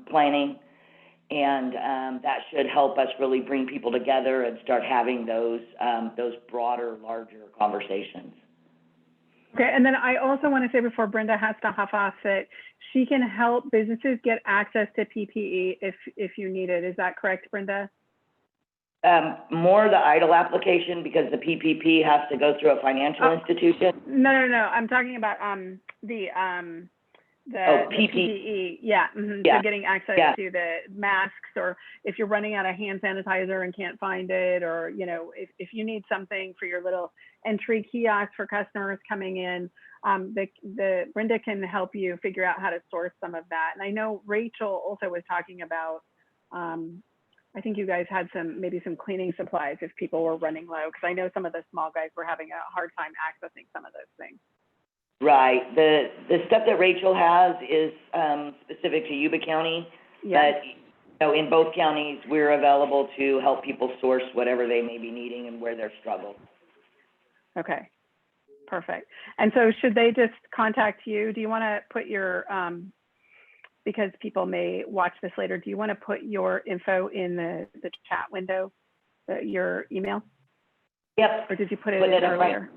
planning. And that should help us really bring people together and start having those broader, larger conversations. Okay, and then I also want to say before Brenda has to hop off that she can help businesses get access to PPE if you need it. Is that correct, Brenda? More the idle application because the PPP has to go through a financial institution. No. I'm talking about the PPE. PPE. Yeah. Yeah. So getting access to the masks, or if you're running out of hand sanitizer and can't find it, or if you need something for your little entry kiosk for customers coming in, the Brenda can help you figure out how to source some of that. And I know Rachel also was talking about. I think you guys had maybe some cleaning supplies if people were running low, because I know some of the small guys were having a hard time accessing some of those things. Right. The stuff that Rachel has is specific to Yuba County, but in both counties, we're available to help people source whatever they may be needing and where they're struggling. Okay, perfect. And so should they just contact you? Do you want to put your, because people may watch this later, do you want to put your info in the chat window, your email? Yep. Or did you put it in earlier?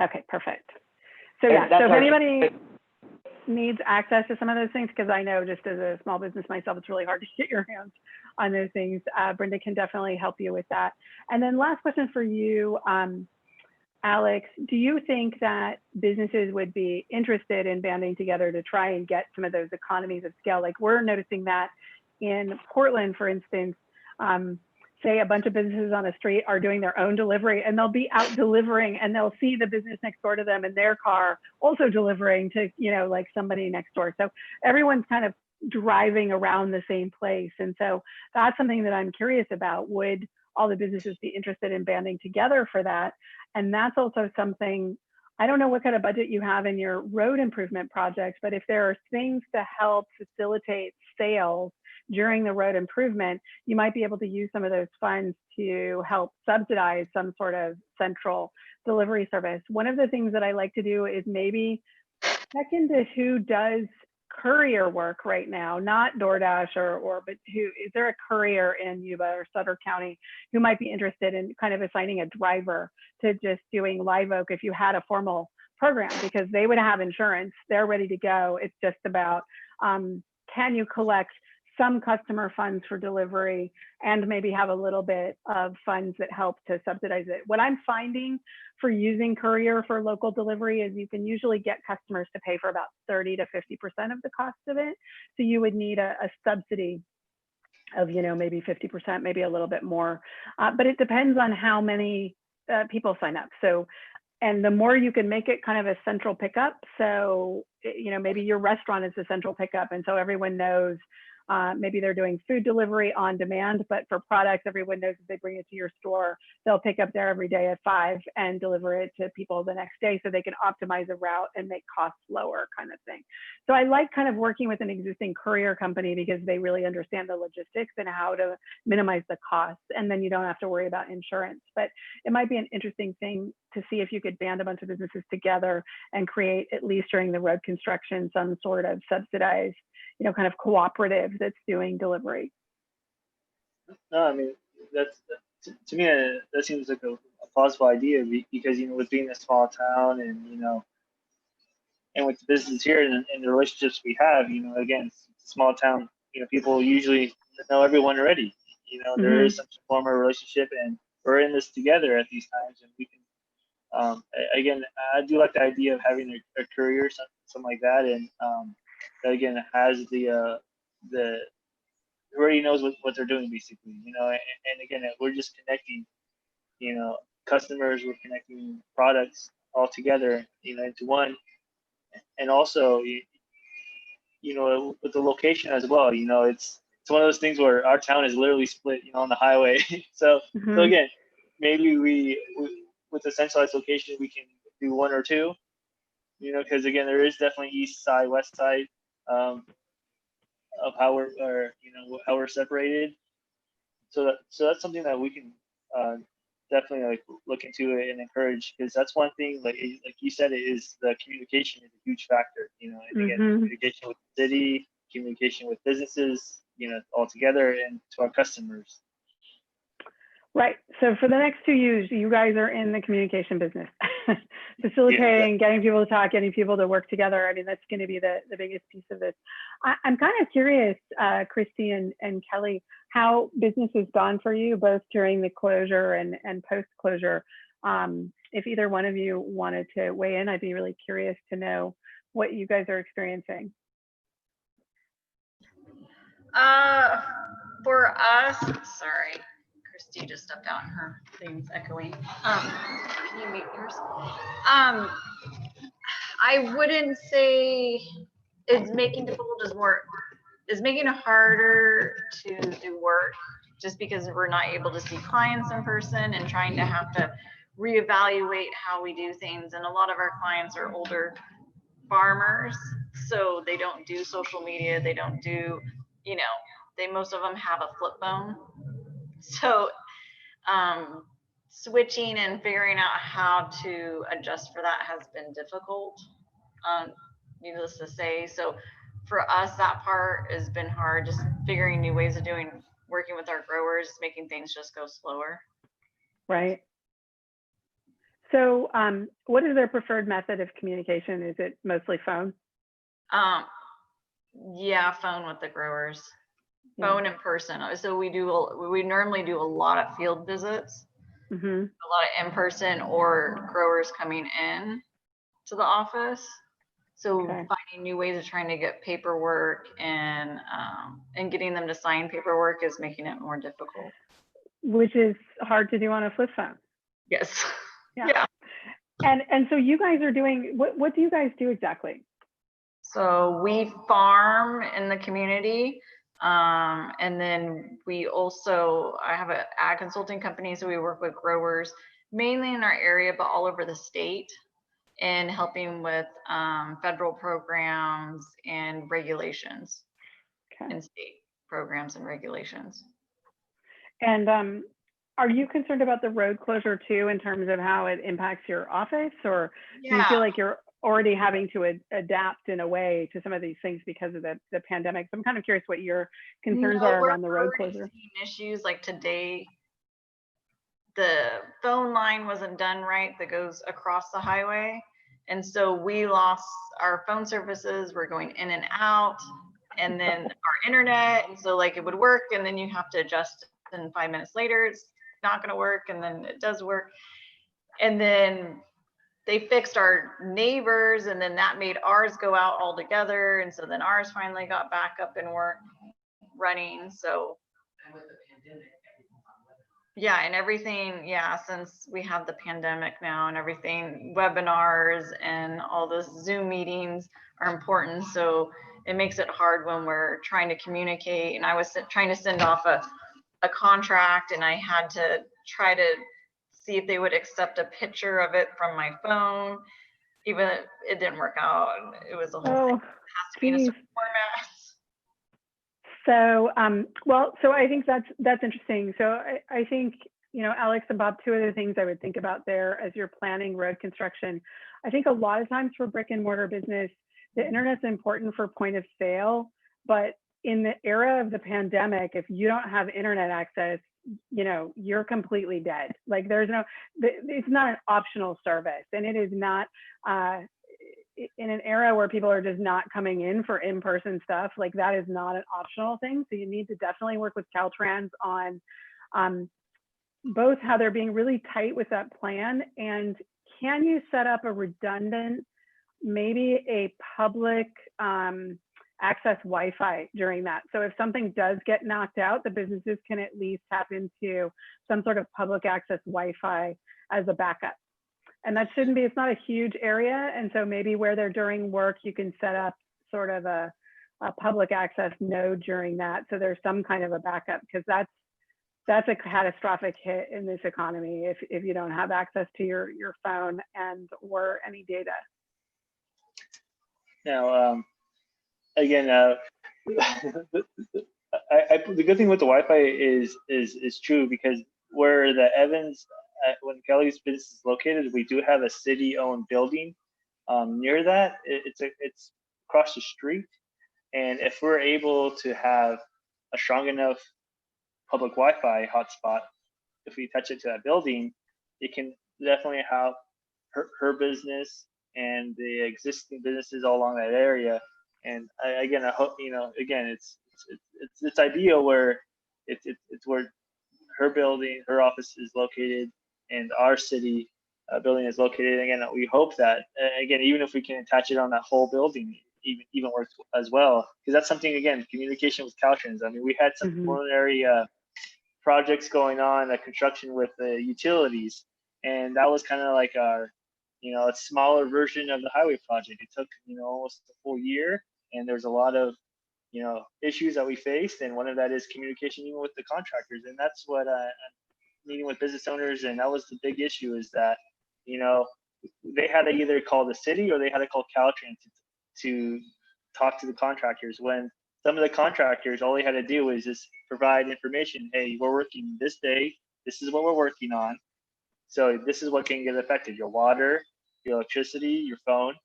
Okay, perfect. So so if anybody needs access to some of those things, because I know just as a small business myself, it's really hard to get your hands on those things. Brenda can definitely help you with that. And then last question for you, Alex, do you think that businesses would be interested in banding together to try and get some of those economies of scale? Like we're noticing that in Portland, for instance, say a bunch of businesses on a street are doing their own delivery, and they'll be out delivering, and they'll see the business next door to them in their car also delivering to, like somebody next door. So everyone's kind of driving around the same place. And so that's something that I'm curious about. Would all the businesses be interested in banding together for that? And that's also something, I don't know what kind of budget you have in your road improvement projects, but if there are things to help facilitate sales during the road improvement, you might be able to use some of those funds to help subsidize some sort of central delivery service. One of the things that I like to do is maybe check into who does courier work right now, not DoorDash but is there a courier in Yuba or Sutter County who might be interested in kind of assigning a driver to just doing Live Oak if you had a formal program, because they would have insurance, they're ready to go. It's just about, can you collect some customer funds for delivery and maybe have a little bit of funds that help to subsidize it. What I'm finding for using courier for local delivery is you can usually get customers to pay for about 30 to 50% of the cost of it. So you would need a subsidy of, maybe 50%, maybe a little bit more, but it depends on how many people sign up. So, and the more you can make it kind of a central pickup. So, maybe your restaurant is the central pickup. And so everyone knows, maybe they're doing food delivery on demand, but for products, everyone knows if they bring it to your store, they'll pick up there every day at 5 and deliver it to people the next day so they can optimize a route and make costs lower, kind of thing. So I like kind of working with an existing courier company because they really understand the logistics and how to minimize the costs. And then you don't have to worry about insurance. But it might be an interesting thing to see if you could band a bunch of businesses together and create, at least during the road construction, some sort of subsidized, kind of cooperative that's doing delivery. No, I mean, to me, that seems like a plausible idea because, with being a small town and, and with the businesses here and the relationships we have, again, small town, people usually know everyone already. There is some form of relationship, and we're in this together at these times, and we can, again, I do like the idea of having a courier, something like that, and that again has the who already knows what they're doing basically, and again, we're just connecting, customers, we're connecting products all together, into one, and also, with the location as well, it's one of those things where our town is literally split, on the highway. so again, maybe we with a centralized location, we can do one or two, because again, there is definitely east side, west side, of how we're separated. So that's something that we can definitely look into it and encourage, because that's one thing, like you said, it is the communication is a huge factor, and again, communication with the city, communication with businesses, all together, and to our customers. Right. So for the next 2 years, you guys are in the communication business, facilitating, getting people to talk, getting people to work together. I mean, that's going to be the biggest piece of this. I'm kind of curious, Christy and Kelly, how business has gone for you, both during the closure and post-closure. If either one of you wanted to weigh in, I'd be really curious to know what you guys are experiencing. For us, sorry, Christy just stepped out and her thing's echoing. Can you mute yours? I wouldn't say it's making difficult work. It's making it harder to do work just because we're not able to see clients in person and trying to have to reevaluate how we do things. And a lot of our clients are older farmers, so they don't do social media. They don't do, you know, most of them have a flip phone. So switching and figuring out how to adjust for that has been difficult, needless to say. So for us, that part has been hard, just figuring new ways of working with our growers, making things just go slower. Right. So what is their preferred method of communication? Is it mostly phone? Yeah, phone with the growers, phone in person. So we normally do a lot of field visits, a lot of in person or growers coming in to the office. So finding new ways of trying to get paperwork and getting them to sign paperwork is making it more difficult. Which is hard to do on a flip phone. Yes. Yeah. And so you guys are doing, what do you guys do exactly? So we farm in the community. And then I have an ag consulting company. So we work with growers mainly in our area, but all over the state, and helping with federal programs and regulations and state programs and regulations. And are you concerned about the road closure too, in terms of how it impacts your office, or do you feel like you're already having to adapt in a way to some of these things because of the pandemic? So I'm kind of curious what your concerns are around the road closure. Issues like today, the phone line wasn't done right that goes across the highway. And so we lost our phone services. We're going in and out, and then our internet. And so like it would work, and then you have to adjust, and 5 minutes later, it's not going to work. And then it does work. And then they fixed our neighbors, and then that made ours go out altogether. And so then ours finally got back up and weren't running. So and with the pandemic, and everything, since we have the pandemic now and everything, webinars and all the Zoom meetings are important. So it makes it hard when we're trying to communicate. And I was trying to send off a contract, and I had to try to see if they would accept a picture of it from my phone. Even it didn't work out. It was a whole thing. It has to be in a certain format. So, so I think that's interesting. So I think, Alex and Bob, two other things I would think about there as you're planning road construction. I think a lot of times for brick and mortar business, the internet's important for point of sale, but in the era of the pandemic, if you don't have internet access, you're completely dead. Like it's not an optional service, and it is not, in an era where people are just not coming in for in-person stuff, like that is not an optional thing. So you need to definitely work with Caltrans on both how they're being really tight with that plan, and can you set up a redundant, maybe a public access Wi-Fi during that. So if something does get knocked out, the businesses can at least tap into some sort of public access Wi-Fi as a backup. And that shouldn't be, it's not a huge area. And so maybe where they're doing work, you can set up sort of a public access node during that. So there's some kind of a backup, because that's a catastrophic hit in this economy if you don't have access to your phone and or any data. Now, again, the good thing with the Wi-Fi is true, because where the Evans, when Kelly's business is located, we do have a city-owned building near that. It's across the street, and if we're able to have a strong enough public Wi-Fi hotspot, if we attach it to that building, it can definitely have her business and the existing businesses all along that area. And I hope, again, it's ideal where it's where her building, her office is located, and our city building is located. Again, we hope that again, even if we can attach it on that whole building, even works as well, because that's something, again, communication with Caltrans. I mean, we had some preliminary projects going on, construction with the utilities, and that was kind of like our, a smaller version of the highway project. It took, almost a full year, and there's a lot of, issues that we faced, and one of that is communication even with the contractors, and that's what I'm meeting with business owners, and that was the big issue, is that, they had to either call the city or they had to call Caltrans to talk to the contractors, when some of the contractors, all they had to do was just provide information. Hey, we're working this day. This is what we're working on. So this is what can get affected: your water, your electricity, your phone.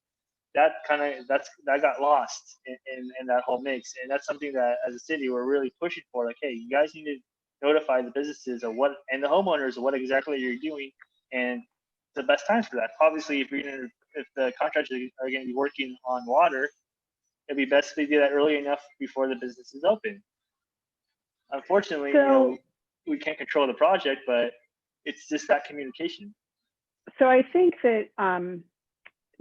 That got lost in that whole mix. And that's something that as a city, we're really pushing for. Like, hey, you guys need to notify the businesses of what, and the homeowners of what exactly you're doing, and the best times for that. Obviously, if the contractors are going to be working on water, it'd be best if they do that early enough before the business is open. Unfortunately, we can't control the project, but it's just that communication. So I think that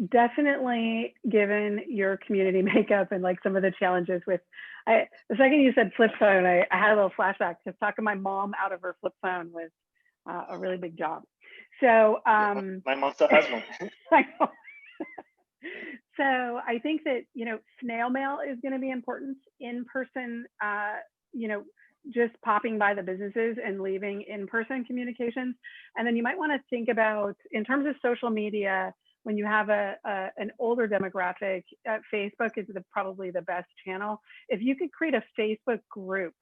definitely, given your community makeup and like some of the challenges with, the second you said flip phone, I had a little flashback, because talking my mom out of her flip phone was a really big job. So my mom still has one. I know. So I think that, snail mail is going to be important. In person, just popping by the businesses and leaving in-person communications. And then you might want to think about, in terms of social media, when you have an older demographic, Facebook is probably the best channel. If you could create a Facebook group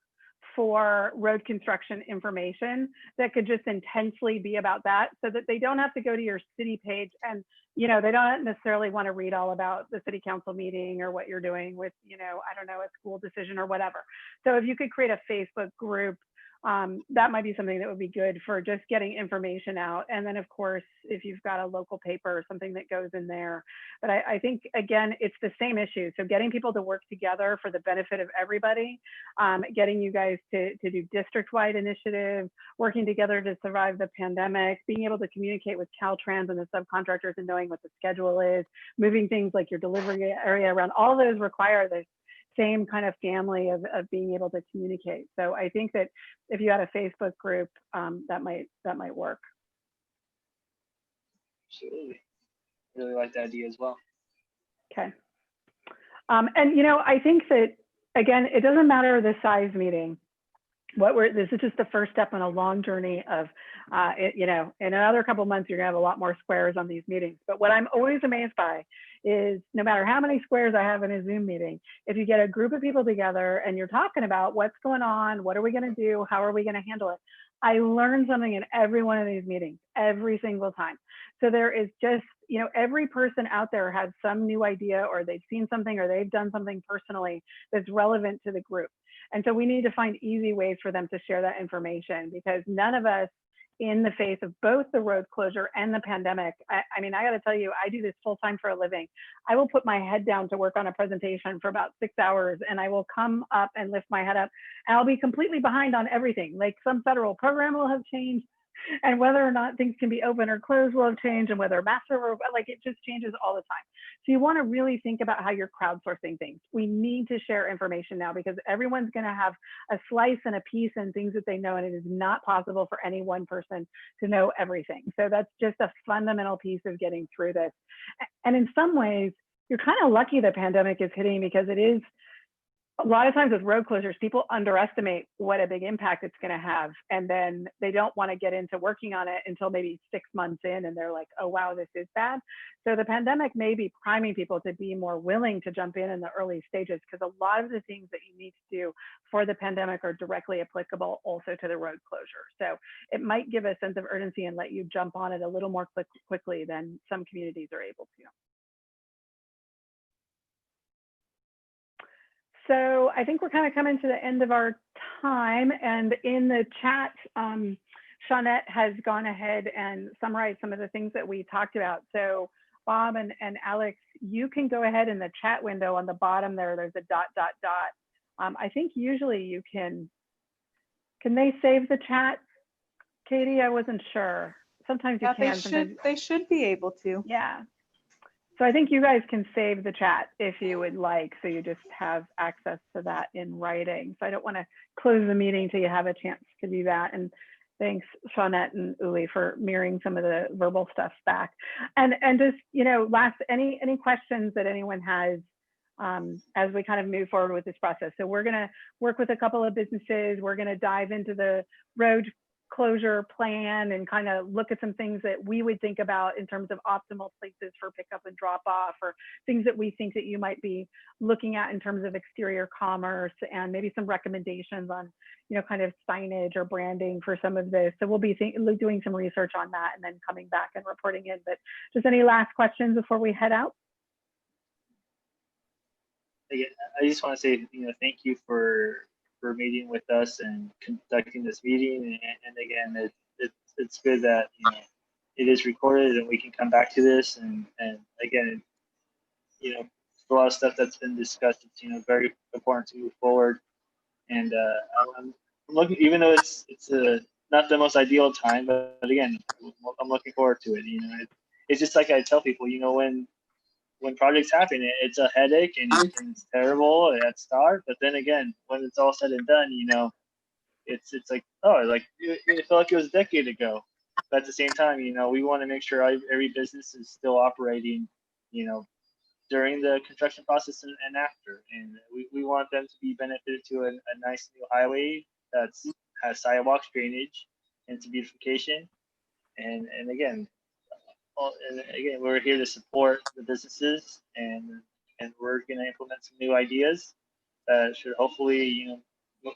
for road construction information that could just intensely be about that, so that they don't have to go to your city page and, they don't necessarily want to read all about the city council meeting or what you're doing with, I don't know, a school decision or whatever. So if you could create a Facebook group, that might be something that would be good for just getting information out. And then, of course, if you've got a local paper or something that goes in there. But I think, again, it's the same issue. So getting people to work together for the benefit of everybody, getting you guys to do district-wide initiatives, working together to survive the pandemic, being able to communicate with Caltrans and the subcontractors and knowing what the schedule is, moving things like your delivery area around, all those require this same kind of family of being able to communicate. So I think that if you had a Facebook group, that might work. Absolutely. Really like the idea as well. Okay. And I think that, again, it doesn't matter the size meeting. This is just the first step on a long journey of, in another couple of months, you're gonna have a lot more squares on these meetings. But what I'm always amazed by is, no matter how many squares I have in a Zoom meeting, if you get a group of people together and you're talking about what's going on, what are we gonna do, how are we gonna handle it, I learn something in every one of these meetings, every single time. So there is just, every person out there has some new idea, or they've seen something, or they've done something personally that's relevant to the group. And so we need to find easy ways for them to share that information, because none of us, in the face of both the road closure and the pandemic, I mean, I got to tell you, I do this full time for a living. I will put my head down to work on a presentation for about 6 hours, and I will come up and lift my head up, and I'll be completely behind on everything. Like, some federal program will have changed, and whether or not things can be open or closed will have changed, and whether masks are, like, it just changes all the time. So you want to really think about how you're crowdsourcing things. We need to share information now, because everyone's going to have a slice and a piece and things that they know, and it is not possible for any one person to know everything. So that's just a fundamental piece of getting through this. And in some ways, you're kind of lucky the pandemic is hitting, because it is, a lot of times with road closures, people underestimate what a big impact it's going to have. And then they don't want to get into working on it until maybe 6 months in, and they're like, oh, wow, this is bad. So the pandemic may be priming people to be more willing to jump in the early stages, because a lot of the things that you need to do for the pandemic are directly applicable also to the road closure. So it might give a sense of urgency and let you jump on it a little more quickly than some communities are able to. So I think we're kind of coming to the end of our time, and in the chat, Shawnette has gone ahead and summarized some of the things that we talked about. So Bob and Alex, you can go ahead in the chat window on the bottom there. There's a dot, dot, dot. I think usually you can they save the chat? Katie, I wasn't sure. Sometimes you Yeah, can. Sometimes, they should be able to. yeah. So I think you guys can save the chat if you would like. So you just have access to that in writing. So I don't want to close the meeting till you have a chance to do that. And thanks, Shawnette and Uli, for mirroring some of the verbal stuff back. And just, you know, last, any questions that anyone has as we kind of move forward with this process. So we're going to work with a couple of businesses. We're going to dive into the road closure plan and kind of look at some things that we would think about in terms of optimal places for pickup and drop off, or things that we think that you might be looking at in terms of exterior commerce, and maybe some recommendations on, you know, kind of signage or branding for some of this. So we'll be doing some research on that and then coming back and reporting in. But just any last questions before we head out? Again, I just want to say, you know, thank you for meeting with us and conducting this meeting. And again, it's good that, you know, it is recorded and we can come back to this. And again, you know, a lot of stuff that's been discussed. It's, you know, very important to move forward. And I'm looking, even though it's not the most ideal time, but again, I'm looking forward to it. You know, it's just like I tell people, you know, when projects happen, it's a headache and it's terrible at start, but then again, when it's all said and done, you know, it's like, oh, like it felt like it was a decade ago. But at the same time, you know, we want to make sure every business is still operating, you know, during the construction process and after. And we want them to be benefited to a nice new highway that has sidewalks, drainage, and some beautification. And again, we're here to support the businesses, and we're going to implement some new ideas that should hopefully, you know,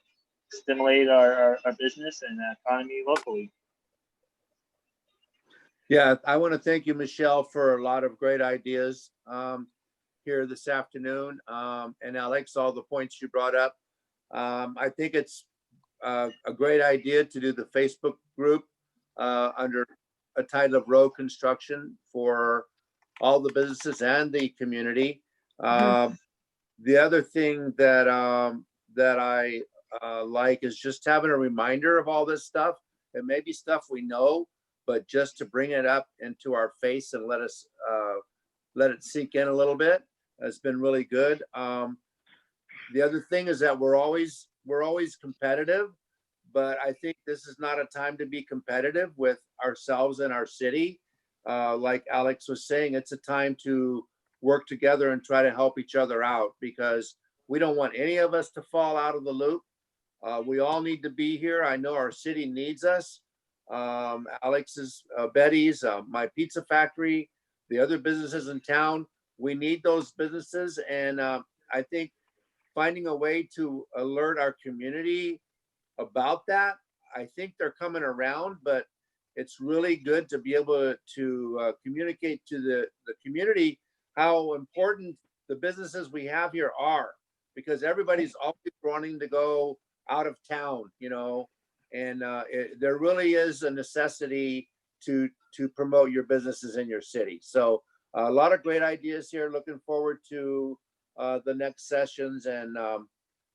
stimulate our business and economy locally. Yeah, I want to thank you, Michelle, for a lot of great ideas here this afternoon. And Alex, all the points you brought up. I think it's a great idea to do the Facebook group under a title of road construction for all the businesses and the community. The other thing that I like is just having a reminder of all this stuff. It may be stuff we know, but just to bring it up into our face and let it sink in a little bit has been really good. The other thing is that we're always competitive, but I think this is not a time to be competitive with ourselves and our city. Like Alex was saying, it's a time to work together and try to help each other out, because we don't want any of us to fall out of the loop. We all need to be here. I know our city needs us. Alex's, Betty's, my pizza factory, the other businesses in town, we need those businesses. And I think finding a way to alert our community about that, I think they're coming around, but it's really good to be able to communicate to the community how important the businesses we have here are, because everybody's always wanting to go out of town, you know, and there really is a necessity to promote your businesses in your city. So a lot of great ideas here. Looking forward to the next sessions, and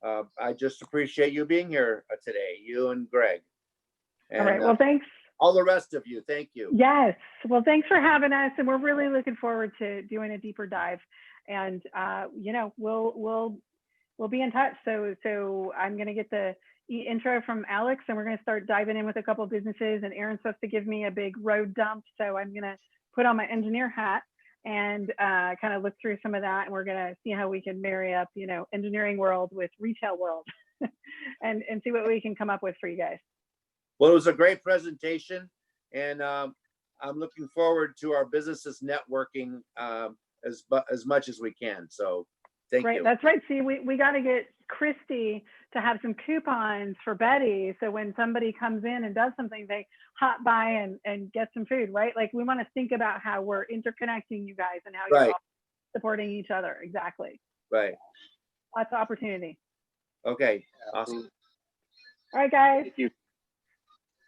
I just appreciate you being here today, you and Greg. And, all right, well, thanks. All the rest of you, thank you. Yes, well, thanks for having us, and we're really looking forward to doing a deeper dive. And you know, we'll be in touch. So I'm going to get the intro from Alex, and we're going to start diving in with a couple of businesses. And Aaron's supposed to give me a big road dump, so I'm going to put on my engineer hat and kind of look through some of that, and we're going to see how we can marry up, you know, engineering world with retail world, and see what we can come up with for you guys. Well, it was a great presentation, and I'm looking forward to our businesses networking as much as we can. So thank you. That's right. See, we got to get Christy to have some coupons for Betty, so when somebody comes in and does something, they hop by and get some food, right? Like, we want to think about how we're interconnecting you guys and how you're all supporting each other. Exactly. Right. Lots of opportunity. Okay. Awesome. All right, guys. Thank you.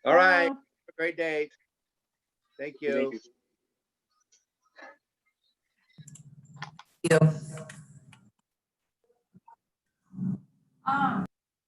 All right. great day. Thank you. Thank you. You.